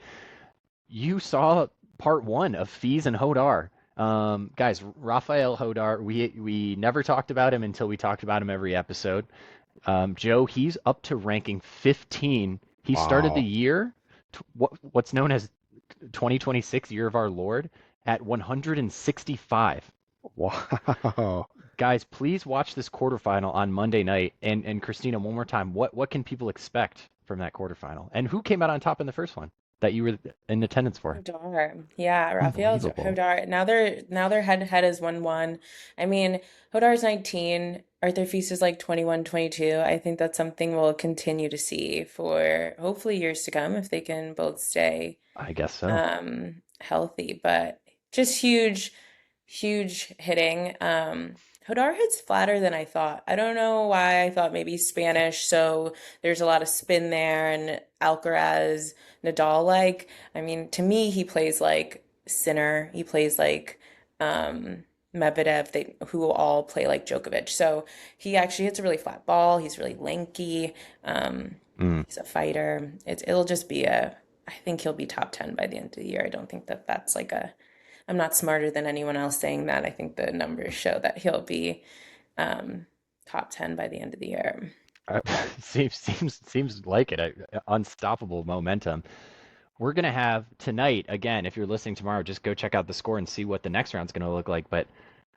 F: You saw part one of Fees and Hodar. Guys, Rafael Hodar, we never talked about him until we talked about him every episode. Joe, he's up to ranking 15. He started the
G: Wow.
F: year, what's known as 2026 Year of Our Lord, at 165.
G: Wow.
F: Guys, please watch this quarterfinal on Monday night. And Christina, one more time, what can people expect from that quarterfinal? And who came out on top in the first one that you were in attendance for?
A: Hodar. Yeah, Rafael
F: Unbelievable.
A: Hodar. Now they're head to head as 1-1. I mean, Hodar's 19, Arthur Feast is like 21, 22. I think that's something we'll continue to see for hopefully years to come if they can both stay
F: I guess so.
A: healthy. But just huge hitting. Hodar hits flatter than I thought. I don't know why I thought maybe Spanish, so there's a lot of spin there, and Alcaraz, Nadal like. I mean, to me, he plays like Sinner. He plays like Medvedev, who all play like Djokovic. So he actually hits a really flat ball. He's really lanky.
F: Mm.
A: He's a fighter. It'll just be a. I think he'll be top 10 by the end of the year. I don't think that that's like a I'm not smarter than anyone else saying that. I think the numbers show that he'll be top 10 by the end of the year.
F: Uh, seems like it. Unstoppable momentum. We're gonna have tonight again. If you're listening tomorrow, just go check out the score and see what the next round's gonna look like. But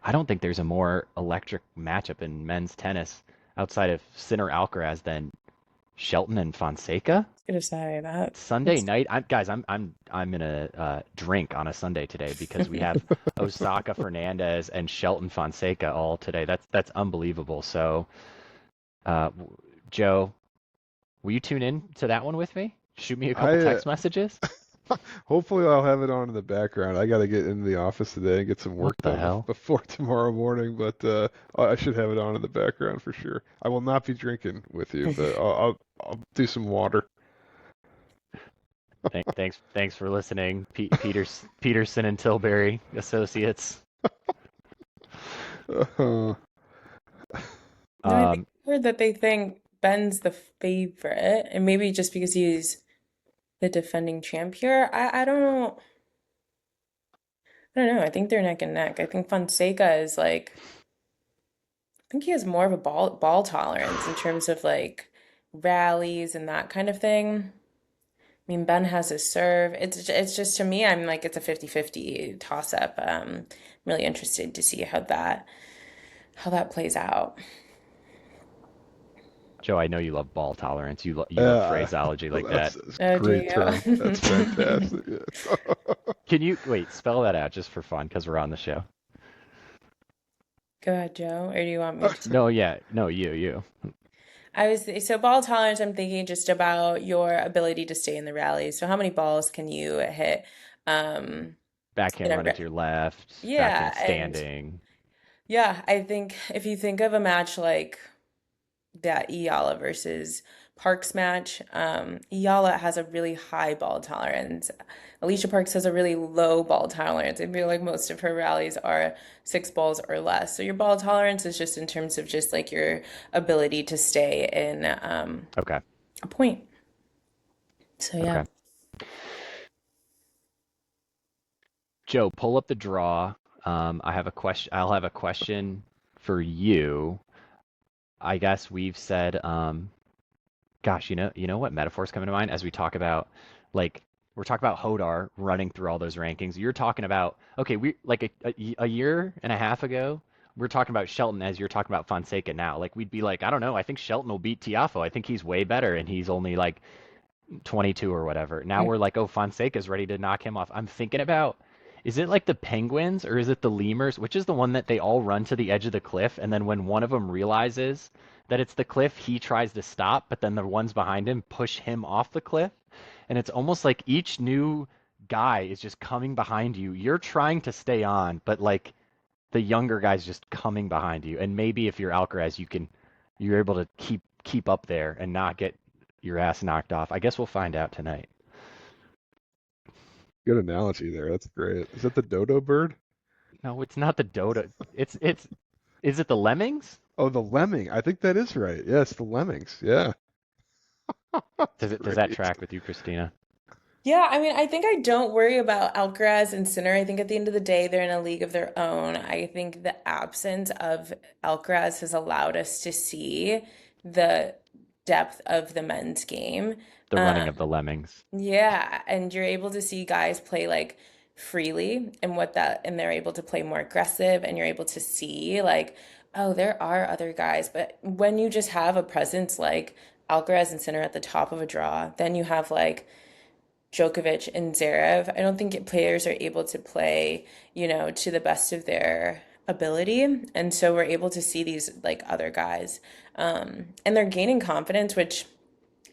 F: I don't think there's a more electric matchup in men's tennis outside of Sinner Alcaraz than Shelton and Fonseca.
A: I was gonna say that.
F: Sunday
A: That's
F: night, guys, I'm gonna drink on a Sunday today because we have Osaka Fernandez and Shelton Fonseca all today. That's unbelievable. So, uh, Joe, will you tune in to that one with me? Shoot me a
G: I
F: couple text messages.
G: Hopefully I'll have it on in the background. I got to get into the office today and get some
F: What
G: work
F: the
G: done
F: hell?
G: before tomorrow morning, but I should have it on in the background for sure. I will not be drinking with you, but I'll do some water.
F: Thanks for listening, Peterson and Tilbury Associates.
G: Uh,
A: No, I think
F: Um,
A: I heard that they think Ben's the favorite, and maybe just because he's the defending champ here. I don't know. I think they're neck and neck. I think Fonseca is like I think he has more of a ball tolerance in terms of like rallies and that kind of thing. I mean, Ben has his serve. It's just to me, I'm like it's a 50-50 toss up. I'm really interested to see how that plays out.
F: Joe, I know you love ball tolerance. You love
G: yeah,
F: phraseology like that.
G: that's a
A: Oh, do
G: great term. That's
A: you?
G: fantastic. Yeah.
F: Can you wait, spell that out just for fun because we're on the show.
A: Go ahead, Joe, or do you want me to?
F: No, yeah, no, you.
A: So ball tolerance, I'm thinking just about your ability to stay in the rally. So how many balls can you hit um in
F: Backhand
A: a
F: running to your left,
A: yeah,
F: backhand
A: and
F: standing.
A: yeah, I think if you think of a match like that Iyala versus Parks match, Iyala has a really high ball tolerance. Alicia Parks has a really low ball tolerance. I feel like most of her rallies are 6 balls or less. So your ball tolerance is just in terms of just like your ability to stay in
F: Okay,
A: a point. So yeah.
F: okay. Joe, pull up the draw. I have a question. I'll have a question for you. I guess we've said, gosh, you know what metaphor's coming to mind as we talk about, like, we're talking about Hodar running through all those rankings. You're talking about, okay, we like a year and a half ago, we're talking about Shelton as you're talking about Fonseca now. Like, we'd be like, I don't know, I think Shelton will beat Tiafo. I think he's way better, and he's only like 22 or whatever. Now we're like, oh, Fonseca's ready to knock him off. I'm thinking about, is it like the Penguins or is it the Lemurs? Which is the one that they all run to the edge of the cliff, and then when one of them realizes that it's the cliff, he tries to stop, but then the ones behind him push him off the cliff. And it's almost like each new guy is just coming behind you. You're trying to stay on, but like the younger guy's just coming behind you. And maybe if you're Alcaraz, you're able to keep up there and not get your ass knocked off. I guess we'll find out tonight.
G: Good analogy there. That's great. Is that the dodo bird?
F: No, it's not the Dota. It's is it the Lemmings?
G: Oh, the lemming. I think that is right. Yes, the lemmings. Yeah, that's
F: Does that
G: great.
F: track with you, Christina?
A: Yeah, I mean, I think I don't worry about Alcaraz and Sinner. I think at the end of the day, they're in a league of their own. I think the absence of Alcaraz has allowed us to see the depth of the men's game.
F: The running of the Lemmings.
A: Yeah, and you're able to see guys play like freely and and they're able to play more aggressive and you're able to see like, oh, there are other guys. But when you just have a presence like Alcaraz and Sinner at the top of a draw, then you have like Djokovic and Zverev. I don't think players are able to play, to the best of their ability. And so we're able to see these like other guys. And they're gaining confidence, which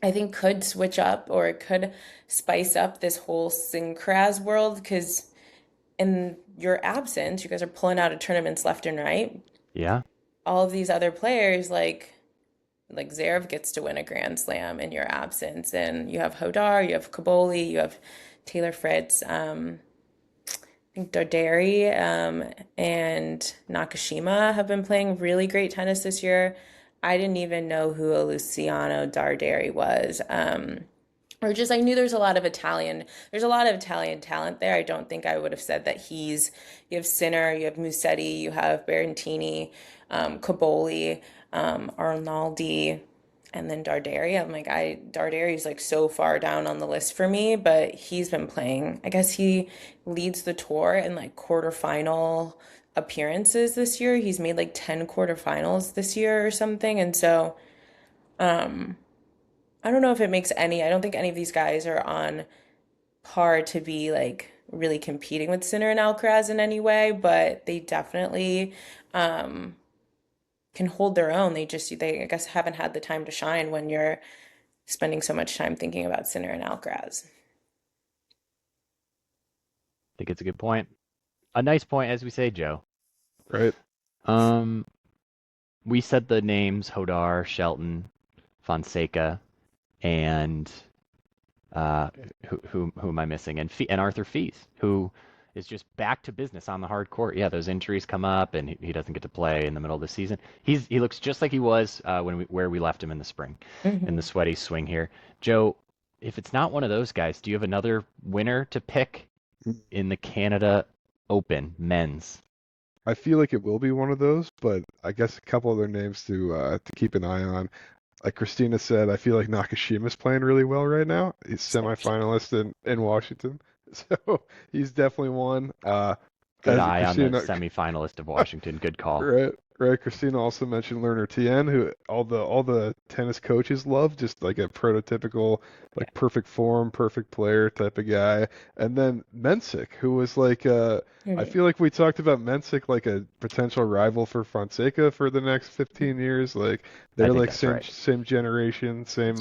A: I think could switch up or it could spice up this whole Syncraz world because in your absence, you guys are pulling out of tournaments left and right.
F: Yeah.
A: All of these other players, like Zverev gets to win a Grand Slam in your absence, and you have Hodar, you have Kaboli, you have Taylor Fritz, I think Darderi, and Nakashima have been playing really great tennis this year. I didn't even know who a Luciano Darderi was. Or just I knew there's a lot of Italian talent there. I don't think I would have said that you have Sinner, you have Musetti, you have Berrettini, Caboli, Arnaldi, and then Darderi. Darderi's like so far down on the list for me, but he's been playing. I guess he leads the tour in like quarterfinal appearances this year. He's made like 10 quarterfinals this year or something. And so I don't think any of these guys are on par to be like really competing with Sinner and Alcaraz in any way, but they definitely can hold their own. They I guess haven't had the time to shine when you're spending so much time thinking about Sinner and Alcaraz.
F: I think it's a good point. A nice point, as we say, Joe.
G: Right.
F: Um, we said the names Hodar, Shelton, Fonseca, and uh, who am I missing? And Arthur Fees, who is just back to business on the hard court. Yeah, those injuries come up, and he doesn't get to play in the middle of the season. He looks just like he was where we left him in the spring, in the
A: Hmm.
F: sweaty swing here. Joe, if it's not one of those guys, do you have another winner to pick in the Canada Open men's?
G: I feel like it will be one of those, but I guess a couple other names to keep an eye on. Like Christina said, I feel like Nakashima's playing really well right now. He's semifinalist in Washington, so he's definitely one.
F: Good
G: As
F: eye on the
G: Christina,
F: semifinalist of Washington. Good call.
G: right, right. Christina also mentioned Lerner Tien, who all the tennis coaches love, just like a prototypical,
F: Yeah.
G: like perfect form, perfect player type of guy. And then Mensik, who was like, I
A: Hmm.
G: feel like we talked about Mensik like a potential rival for Fonseca for the next 15 years. Like
F: I
G: they're
F: think
G: like
F: that's right.
G: same generation, same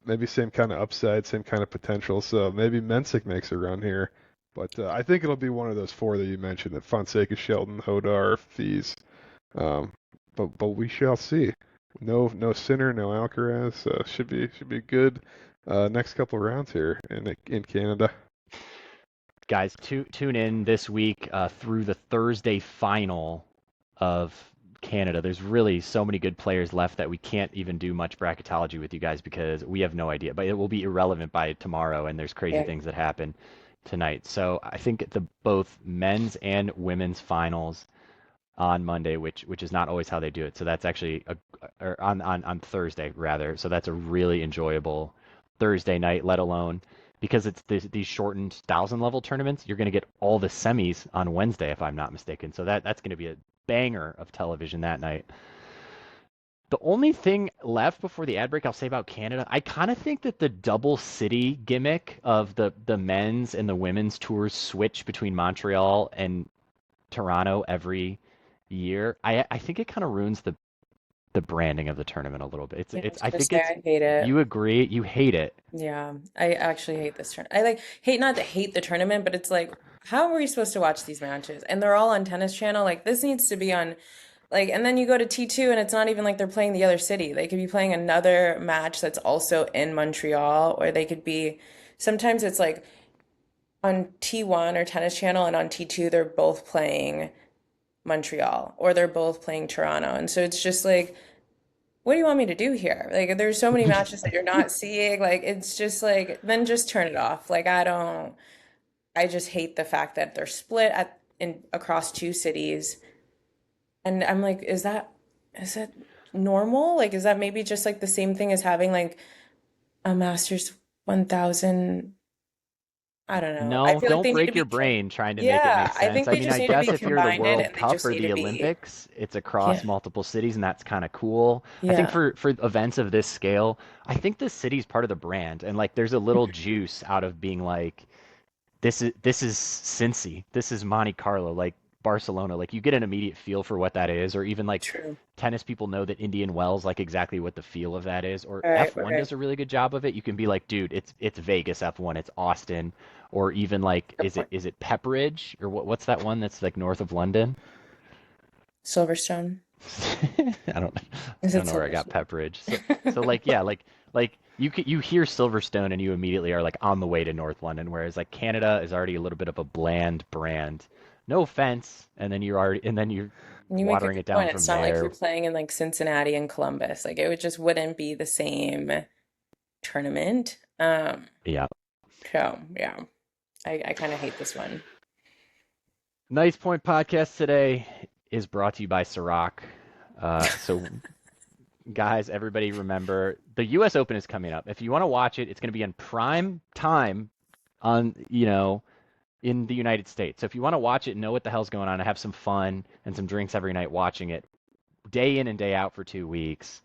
G: maybe same kind of upside, same kind of potential. So maybe Mensik makes a run here. But I think it'll be one of those four that you mentioned: that Fonseca, Shelton, Hodar, Fees. Um, but we shall see. No Sinner, no Alcaraz. Should be good. Next couple rounds here in Canada.
F: Guys, tune in this week through the Thursday final of Canada. There's really so many good players left that we can't even do much bracketology with you guys because we have no idea. But it will be irrelevant by tomorrow, and there's crazy
A: Yeah.
F: things that happen tonight. So I think the both men's and women's finals on Monday, which is not always how they do it. So that's actually or on Thursday rather. So that's a really enjoyable Thursday night, let alone because it's these shortened 1,000 level tournaments. You're going to get all the semis on Wednesday, if I'm not mistaken. So that's going to be a banger of television that night. The only thing left before the ad break I'll say about Canada, I kind of think that the double city gimmick of the men's and the women's tours switch between Montreal and Toronto every year, I think it kind of ruins the branding of the tournament a little bit.
A: Yeah, I
F: It's
A: was
F: I
A: gonna
F: think
A: say
F: it's
A: I hate it.
F: you agree, you hate it.
A: Yeah, I actually hate this tournament. I like hate not to hate the tournament, but it's like, how are we supposed to watch these matches? And they're all on Tennis Channel. Like this needs to be on, like, and then you go to T2 and it's not even like they're playing the other city. They could be playing another match that's also in Montreal, or they could be. Sometimes it's like on T1 or Tennis Channel, and on T2 they're both playing Montreal, or they're both playing Toronto, and so it's just like, what do you want me to do here? Like, there's so many matches that you're not seeing. Like, it's just like, then just turn it off. Like, I just hate the fact that they're split in across two cities. And I'm like, is that normal? Like, is that maybe just like the same thing as having like a Masters 1000? I don't know. I
F: No,
A: feel like
F: don't
A: they need to
F: break
A: be,
F: your brain trying to make it make
A: yeah, I
F: sense.
A: think
F: I
A: they
F: mean,
A: just
F: I
A: need to be
F: guess if you're the
A: combined
F: World
A: and they
F: Cup
A: just
F: or
A: need to
F: the
A: be,
F: Olympics, it's across
A: yeah,
F: multiple cities, and that's kind of cool. I think
A: yeah.
F: for events of this scale, I think the city's part of the brand, and like there's a little juice out of being like this is Cincy, this is Monte Carlo, like Barcelona. Like you get an immediate feel for what that is, or even like
A: True.
F: tennis people know that Indian Wells like exactly what the feel of that is. Or
A: Right,
F: F1
A: right.
F: does a really good job of it. You can be like, dude, it's Vegas F1, it's Austin, or even like
A: Good point.
F: is it Pepperidge or what's that one that's like north of London?
A: Silverstone.
F: I don't
A: Is
F: I don't
A: it
F: know where I got
A: Silverstone?
F: Pepperidge. So like yeah, like you hear Silverstone and you immediately are like on the way to North London, whereas like Canada is already a little bit of a bland brand. No offense, and then you're
A: You make a
F: watering
A: good
F: it down
A: point.
F: from
A: It's not like you're
F: there.
A: playing in like Cincinnati and Columbus. Like it would just wouldn't be the same tournament.
F: Yeah.
A: So yeah, I kind of hate this one.
F: Nice Point Podcast today is brought to you by Ciroc. So guys, everybody remember the U.S. Open is coming up. If you want to watch it, it's going to be in prime time on, in the United States. So if you want to watch it and know what the hell's going on and have some fun and some drinks every night watching it, day in and day out for 2 weeks,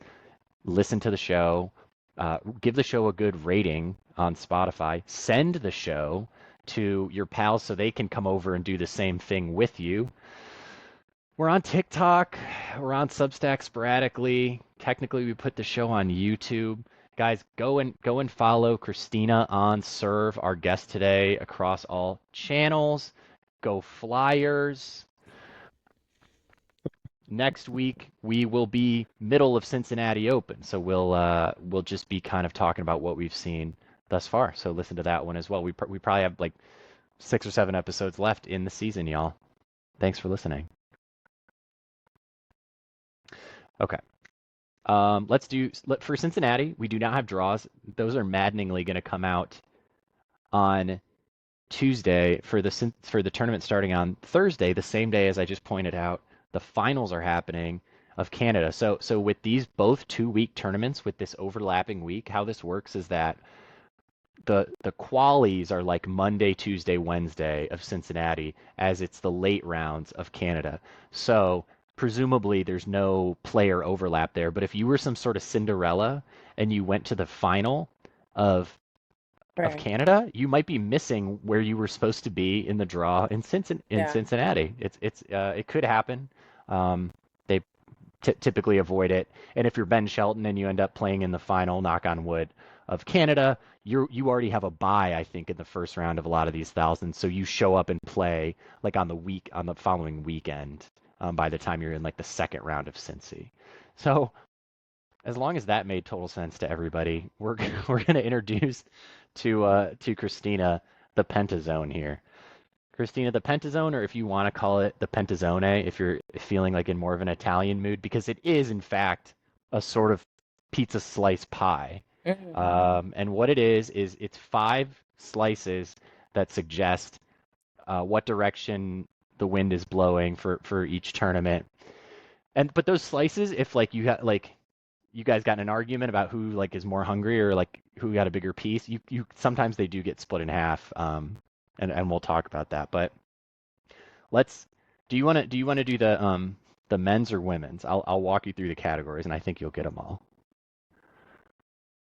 F: listen to the show, give the show a good rating on Spotify, send the show to your pals so they can come over and do the same thing with you. We're on TikTok. We're on Substack sporadically. Technically, we put the show on YouTube. Guys, go and follow Kristina on Serve, our guest today, across all channels. Go Flyers. Next week we will be middle of Cincinnati Open, so we'll just be kind of talking about what we've seen thus far. So listen to that one as well. We probably have like 6 or 7 episodes left in the season, y'all. Thanks for listening. Okay. For Cincinnati, we do not have draws. Those are maddeningly going to come out on Tuesday for the tournament starting on Thursday, the same day as I just pointed out. The finals are happening of Canada. So with these both 2-week tournaments with this overlapping week, how this works is that the qualies are like Monday, Tuesday, Wednesday of Cincinnati, as it's the late rounds of Canada. So presumably there's no player overlap there. But if you were some sort of Cinderella and you went to the final of
A: Right.
F: Canada, you might be missing where you were supposed to be in the draw in
A: Yeah.
F: Cincinnati. It could happen. They typically avoid it. And if you're Ben Shelton and you end up playing in the final, knock on wood, of Canada, you already have a bye, I think, in the first round of a lot of these thousands. So you show up and play like on the following weekend, by the time you're in like the second round of Cincy. So as long as that made total sense to everybody, we're gonna introduce to Kristina the Pentazone here. Kristina, the Pentazone, or if you want to call it the Pentazone, if you're feeling like in more of an Italian mood, because it is in fact a sort of pizza slice pie.
A: Mhm.
F: And what it is it's 5 slices that suggest what direction the wind is blowing for each tournament. But those slices, if like you guys got in an argument about who like is more hungry or like who got a bigger piece, you sometimes they do get split in half. And we'll talk about that. But let's do you want to do the men's or women's? I'll walk you through the categories and I think you'll get them all.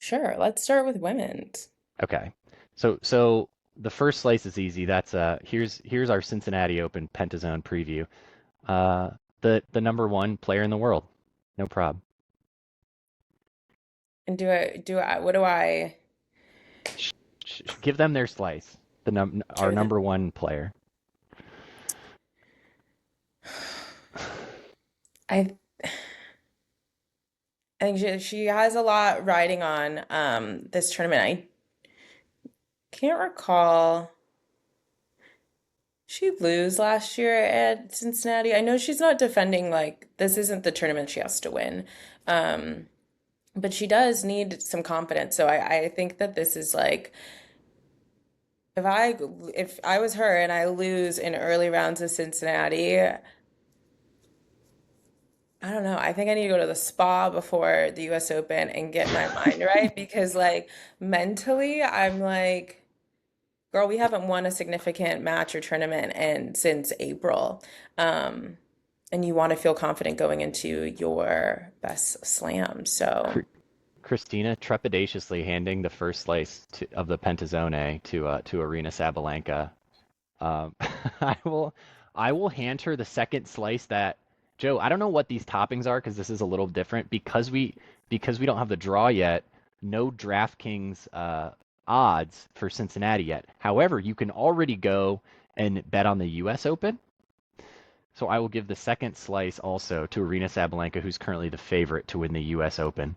A: Sure. Let's start with women's.
F: Okay. So the first slice is easy. That's here's our Cincinnati Open Pentazone preview. Uh the number 1 player in the world. No problem.
A: And what do I,
F: Give them their slice. Our
A: sure,
F: number 1 player.
A: I I think she has a lot riding on this tournament. I can't recall. She lose last year at Cincinnati. I know she's not defending, like this isn't the tournament she has to win. Um, but she does need some confidence. So I think that this is like if I was her and I lose in early rounds of Cincinnati, I don't know. I think I need to go to the spa before the US Open and get my mind right because like mentally I'm like, girl, we haven't won a significant match or tournament and since April. Um, and you want to feel confident going into your best slam. So,
F: Christina trepidatiously handing the first slice of the Pentazone to Arena Sabalenka. Um, I will I will hand her the second slice that Joe. I don't know what these toppings are because this is a little different because we don't have the draw yet. No DraftKings odds for Cincinnati yet. However, you can already go and bet on the U.S. Open. So I will give the second slice also to Arena Sabalenka, who's currently the favorite to win the U.S. Open,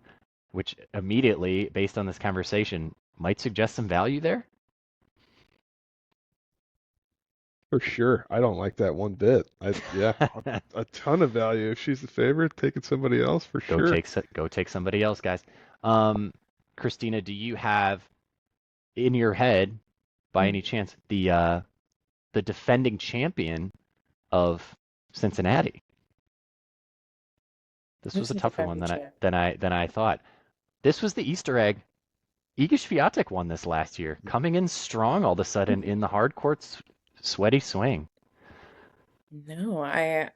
F: which immediately, based on this conversation, might suggest some value there.
G: For sure. I don't like that one bit. Yeah, a ton of value. If she's the favorite, taking somebody else for sure.
F: Go take somebody else, guys. Um, Christina, do you have in your head, by any chance, the defending champion of Cincinnati? This was
A: who's
F: a
A: the
F: tougher one
A: defending champ?
F: than I thought. This was the Easter egg. Iga Swiatek won this last year, coming in strong all of a sudden in the hard courts sweaty swing.
A: No, I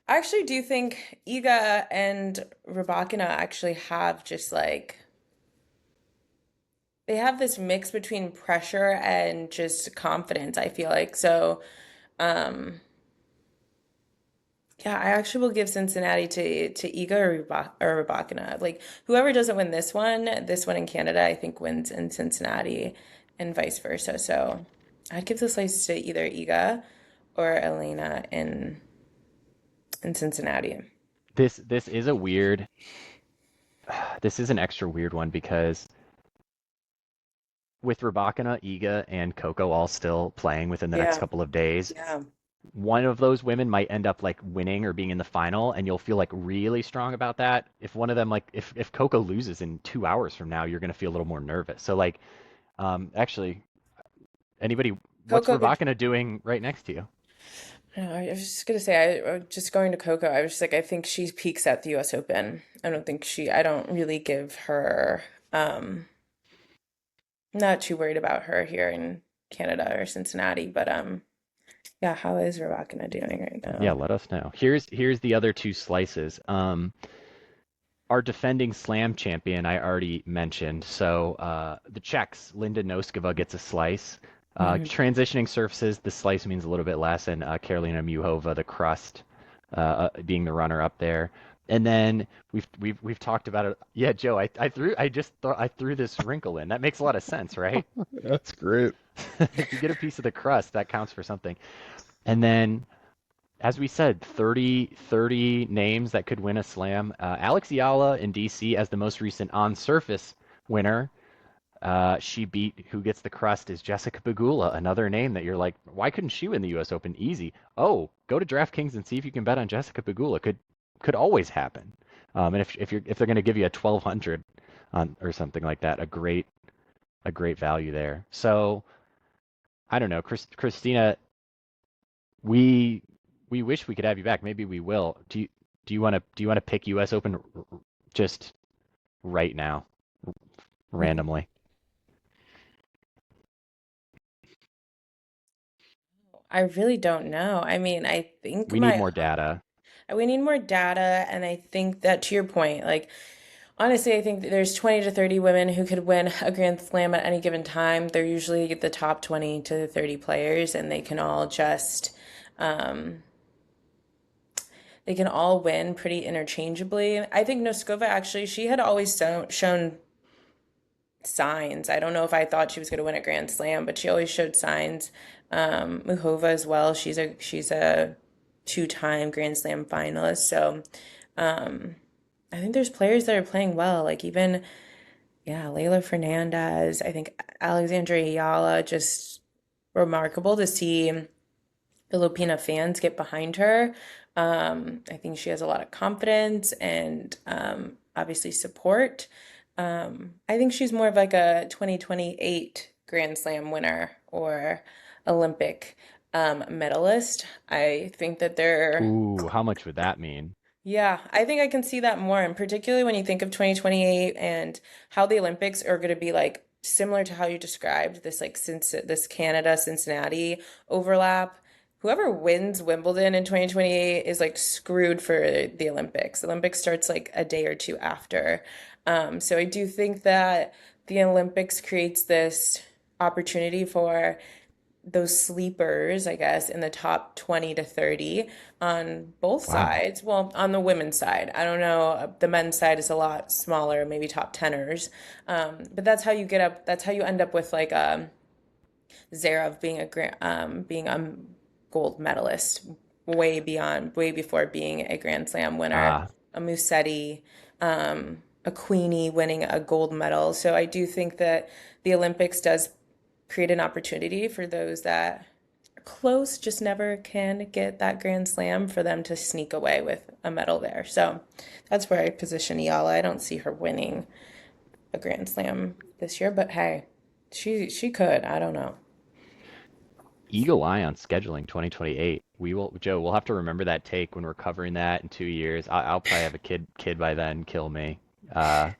A: actually do think Iga and Rybakina actually have just like they have this mix between pressure and just confidence, I feel like. So, um, yeah, I actually will give Cincinnati to Iga or Rybakina. Like whoever doesn't win this one in Canada, I think wins in Cincinnati and vice versa. So, I'd give this place to either Iga or Elena in Cincinnati.
F: This is a weird. This is an extra weird one because with Rybakina, Iga, and Coco all still playing within the next
A: Yeah,
F: couple of days,
A: yeah.
F: one of those women might end up like winning or being in the final, and you'll feel like really strong about that. If one of them, like if Coco loses in 2 hours from now, you're gonna feel a little more nervous. So like, actually, anybody, what's
A: Coco could.
F: Rybakina doing right next to you?
A: No, I was just gonna say, just going to Coco. I was just like, I think she peaks at the U.S. Open. I don't really give her. Um, Not too worried about her here in Canada or Cincinnati, but yeah, how is Ravakina doing right
F: Yeah,
A: now?
F: let us know. Here's the other two slices. Our defending slam champion I already mentioned. So the Czechs, Linda Noskova gets a slice.
A: Mhm.
F: Transitioning surfaces, the slice means a little bit less, and Karolina Muhova, the crust, being the runner up there. And then we've talked about it. Yeah, Joe, I threw this wrinkle in. That makes a lot of sense, right?
G: That's great.
F: If you get a piece of the crust, that counts for something. And then as we said, 30 names that could win a slam. Alex Yala in DC as the most recent on-surface winner. She beat who gets the crust is Jessica Pegula, another name that you're like, why couldn't she win the U.S. Open? Easy. Oh, go to DraftKings and see if you can bet on Jessica Pegula. Could always happen. And if they're going to give you a 1200 on or something like that, a great value there. So I don't know, Christina, we we wish we could have you back. Maybe we will. Do you want to pick U.S. Open just right now, randomly?
A: I really don't know. I mean, I think
F: We need more data.
A: we need more data, and I think that to your point, like honestly, I think that there's 20 to 30 women who could win a Grand Slam at any given time. They're usually the top 20 to 30 players, and um, they can all win pretty interchangeably. I think Noskova actually, she had always shown signs. I don't know if I thought she was going to win a Grand Slam, but she always showed signs. Muhova as well. She's a two-time Grand Slam finalist. So I think there's players that are playing well. Like even yeah, Leila Fernandez. I think Alexandra Ayala. Just remarkable to see Filipina fans get behind her. I think she has a lot of confidence and obviously support. I think she's more of like a 2028 Grand Slam winner or Olympic medalist. I think that they're
F: Ooh, how much would that mean?
A: yeah, I think I can see that more, and particularly when you think of 2028 and how the Olympics are going to be like similar to how you described this, like since this Canada Cincinnati overlap. Whoever wins Wimbledon in 2028 is like screwed for the Olympics. The Olympics starts like a day or two after. So I do think that the Olympics creates this opportunity for those sleepers, I guess, in the top 20 to 30 on both
F: Wow.
A: sides. Well, on the women's side, I don't know. The men's side is a lot smaller, maybe top teners. But that's how you get up. That's how you end up with like Zverev being a gold medalist, way before being a Grand Slam winner.
F: Ah,
A: A Musetti, a Queenie winning a gold medal. So I do think that the Olympics does create an opportunity for those that are close, just never can get that Grand Slam for them to sneak away with a medal there. So that's where I position Iala. I don't see her winning a Grand Slam this year, but hey, she could. I don't know.
F: eagle eye on scheduling 2028. Joe. We'll have to remember that take when we're covering that in 2 years. I'll probably have a kid by then. Kill me. Uh,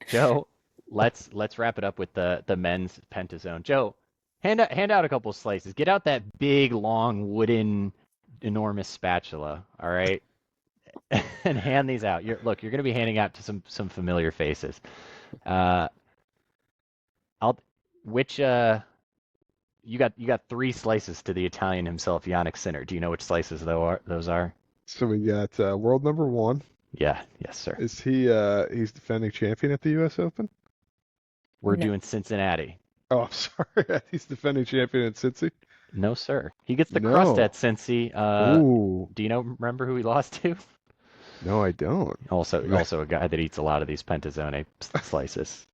F: Joe, let's wrap it up with the men's pentazone. Joe, hand out a couple slices. Get out that big, long, wooden, enormous spatula. All right, and hand these out. You're going to be handing out to some familiar faces. Uh, I'll which you got three slices to the Italian himself, Yannick Sinner. Do you know which slices those are?
G: So we got world number one.
F: Yeah, yes, sir.
G: Is he? He's defending champion at the U.S. Open.
F: We're
A: No.
F: doing Cincinnati.
G: Oh, I'm sorry. He's defending champion at Cincy.
F: No, sir. He gets the crust
G: No.
F: at Cincy.
G: Ooh.
F: Do you remember who he lost to?
G: No, I don't.
F: Also a guy that eats a lot of these pentazone slices.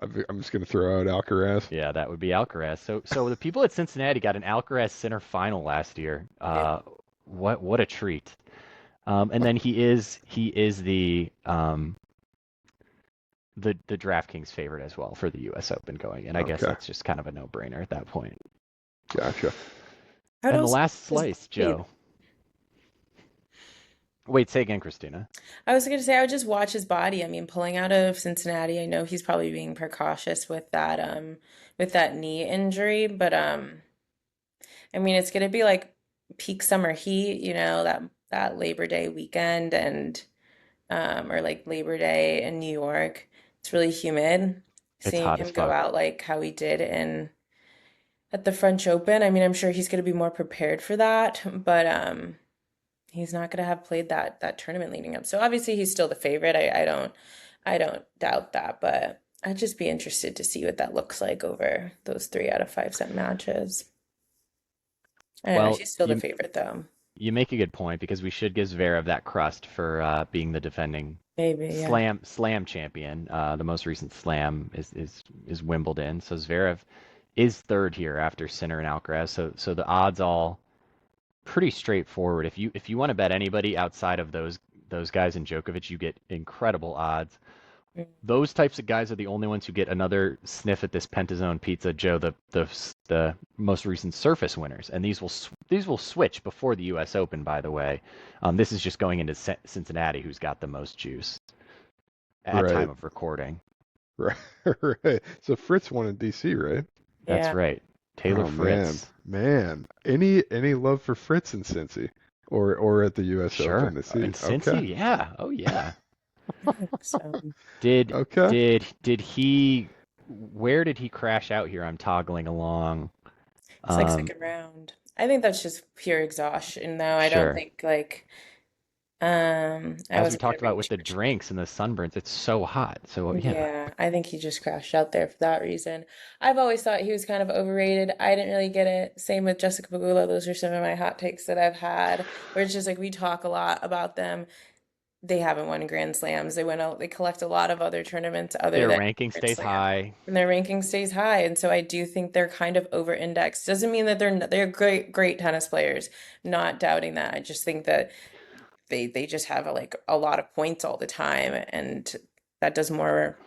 G: I'm just gonna throw out Alcaraz.
F: Yeah, that would be Alcaraz. So the people at Cincinnati got an Alcaraz center final last year.
A: Yeah.
F: What a treat. And then he is the DraftKings favorite as well for the U.S. Open going, and I guess
G: Okay,
F: that's just kind of a no-brainer at that point.
G: gotcha.
A: I would
F: And the
A: also
F: last
A: his
F: slice,
A: body.
F: Joe. Wait, say again, Christina.
A: I was going to say I would just watch his body. I mean, pulling out of Cincinnati, I know he's probably being precautious with that knee injury, but I mean, it's going to be like peak summer heat, that Labor Day weekend and or like Labor Day in New York. It's really humid.
F: It's
A: Seeing
F: hot as
A: him go
F: fuck.
A: out like how he did in at the French Open. I mean, I'm sure he's going to be more prepared for that, but he's not going to have played that tournament leading up. So obviously he's still the favorite. I don't doubt that, but I'd just be interested to see what that looks like over those 3 out of 5 set matches. I don't know.
F: Well,
A: He's still the favorite though.
F: you make a good point because we should give Zverev that crust for being the defending
A: Maybe, yeah.
F: slam champion. The most recent slam is Wimbledon. So Zverev is third here after Sinner and Alcaraz. So the odds all pretty straightforward. If you want to bet anybody outside of those guys and Djokovic, you get incredible odds.
A: Mm.
F: Those types of guys are the only ones who get another sniff at this Pentazone pizza, Joe. The most recent Surface winners, and these will switch before the U.S. Open, by the way. This is just going into Cincinnati, who's got the most juice at time
G: Right,
F: of recording.
G: right, right. So Fritz won in DC, right?
F: That's
A: Yeah.
F: right, Taylor
G: Oh man,
F: Fritz.
G: man. Any love for Fritz and Cincy, or at the U.S. Open
F: Sure,
G: this season?
F: and
G: Okay,
F: Cincy, yeah, oh yeah.
A: So
F: Did
G: okay.
F: did he? Where did he crash out here? I'm toggling along.
A: it's like
F: Um,
A: second round. I think that's just pure exhaustion though. I don't
F: sure.
A: think like I
F: As we
A: wasn't gonna
F: talked about
A: bring
F: with
A: too
F: the
A: much.
F: drinks and the sunburns, it's so hot. So yeah,
A: Yeah, I think he just crashed out there for that reason. I've always thought he was kind of overrated. I didn't really get it. Same with Jessica Pegula. Those are some of my hot takes that I've had, where it's just like we talk a lot about them. They haven't won Grand Slams. They collect a lot of other tournaments other
F: their
A: than
F: ranking
A: Grand
F: stays
A: Slam,
F: high.
A: and their ranking stays high. And so I do think they're kind of over-indexed. Doesn't mean that they're great tennis players. Not doubting that. I just think that they just have like a lot of points all the time, and that does more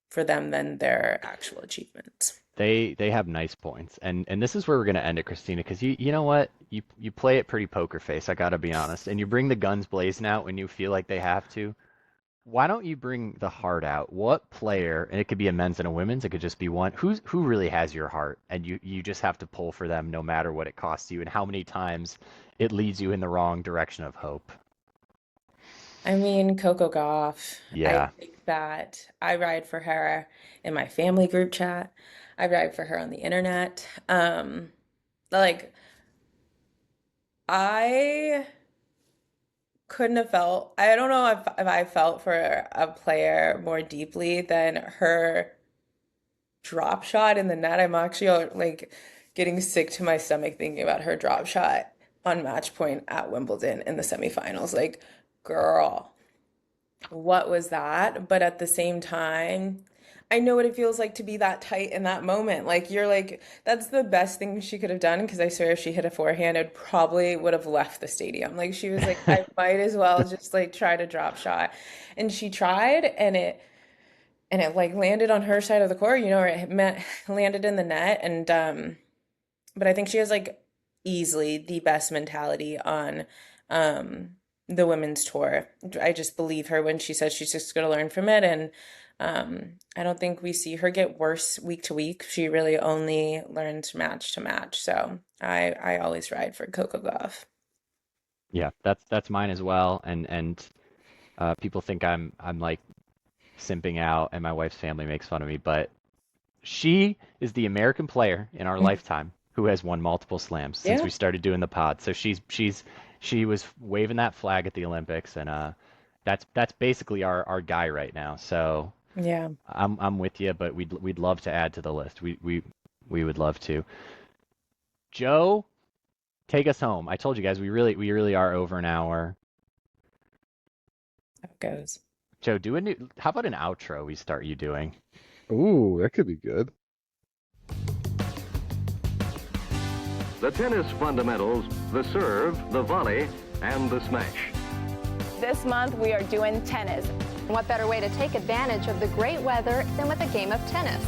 A: for them than their actual achievements.
F: They have nice points, and this is where we're gonna end it, Christina, because you know what, you play it pretty poker face. I gotta be honest, and you bring the guns blazing out when you feel like they have to. Why don't you bring the heart out? What player, and it could be a men's and a women's, it could just be one, who really has your heart, and you just have to pull for them no matter what it costs you, and how many times it leads you in the wrong direction of hope.
A: I mean, Coco Gauff, I
F: Yeah,
A: think that I ride for her in my family group chat. I ride for her on the internet. Like I couldn't have felt, I don't know if I felt for a player more deeply than her drop shot in the net. I'm actually like getting sick to my stomach thinking about her drop shot on match point at Wimbledon in the semifinals. Like, girl, what was that? But at the same time, I know what it feels like to be that tight in that moment. Like you're like, that's the best thing she could have done because I swear if she hit a forehand, it probably would have left the stadium. Like she was like, I might as well just like try to drop shot. And she tried and it like landed on her side of the court, or landed in the net. And but I think she has like easily the best mentality on um the women's tour. I just believe her when she says she's just going to learn from it, and I don't think we see her get worse week to week. She really only learns match to match. So I always ride for Coco Gauff.
F: yeah, that's mine as well, and people think I'm like simping out, and my wife's family makes fun of me, but she is the American player in our
A: Mhm.
F: lifetime who has won multiple slams since
A: Yeah,
F: we started doing the pod. So she was waving that flag at the Olympics, and that's basically our guy right now. So
A: yeah.
F: I'm with you, but we'd love to add to the list. We would love to. Joe, take us home. I told you guys we really are over an hour.
A: How it goes.
F: Joe, how about an outro we start you doing?
G: Ooh, that could be good.
B: The tennis fundamentals, the serve, the volley, and the smash.
C: This month we are doing tennis.
D: What better way to take advantage of the great weather than with a game of tennis?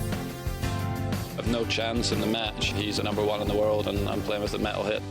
E: I've no chance in the match. He's a #1 in the world, and I'm playing with the metal hit.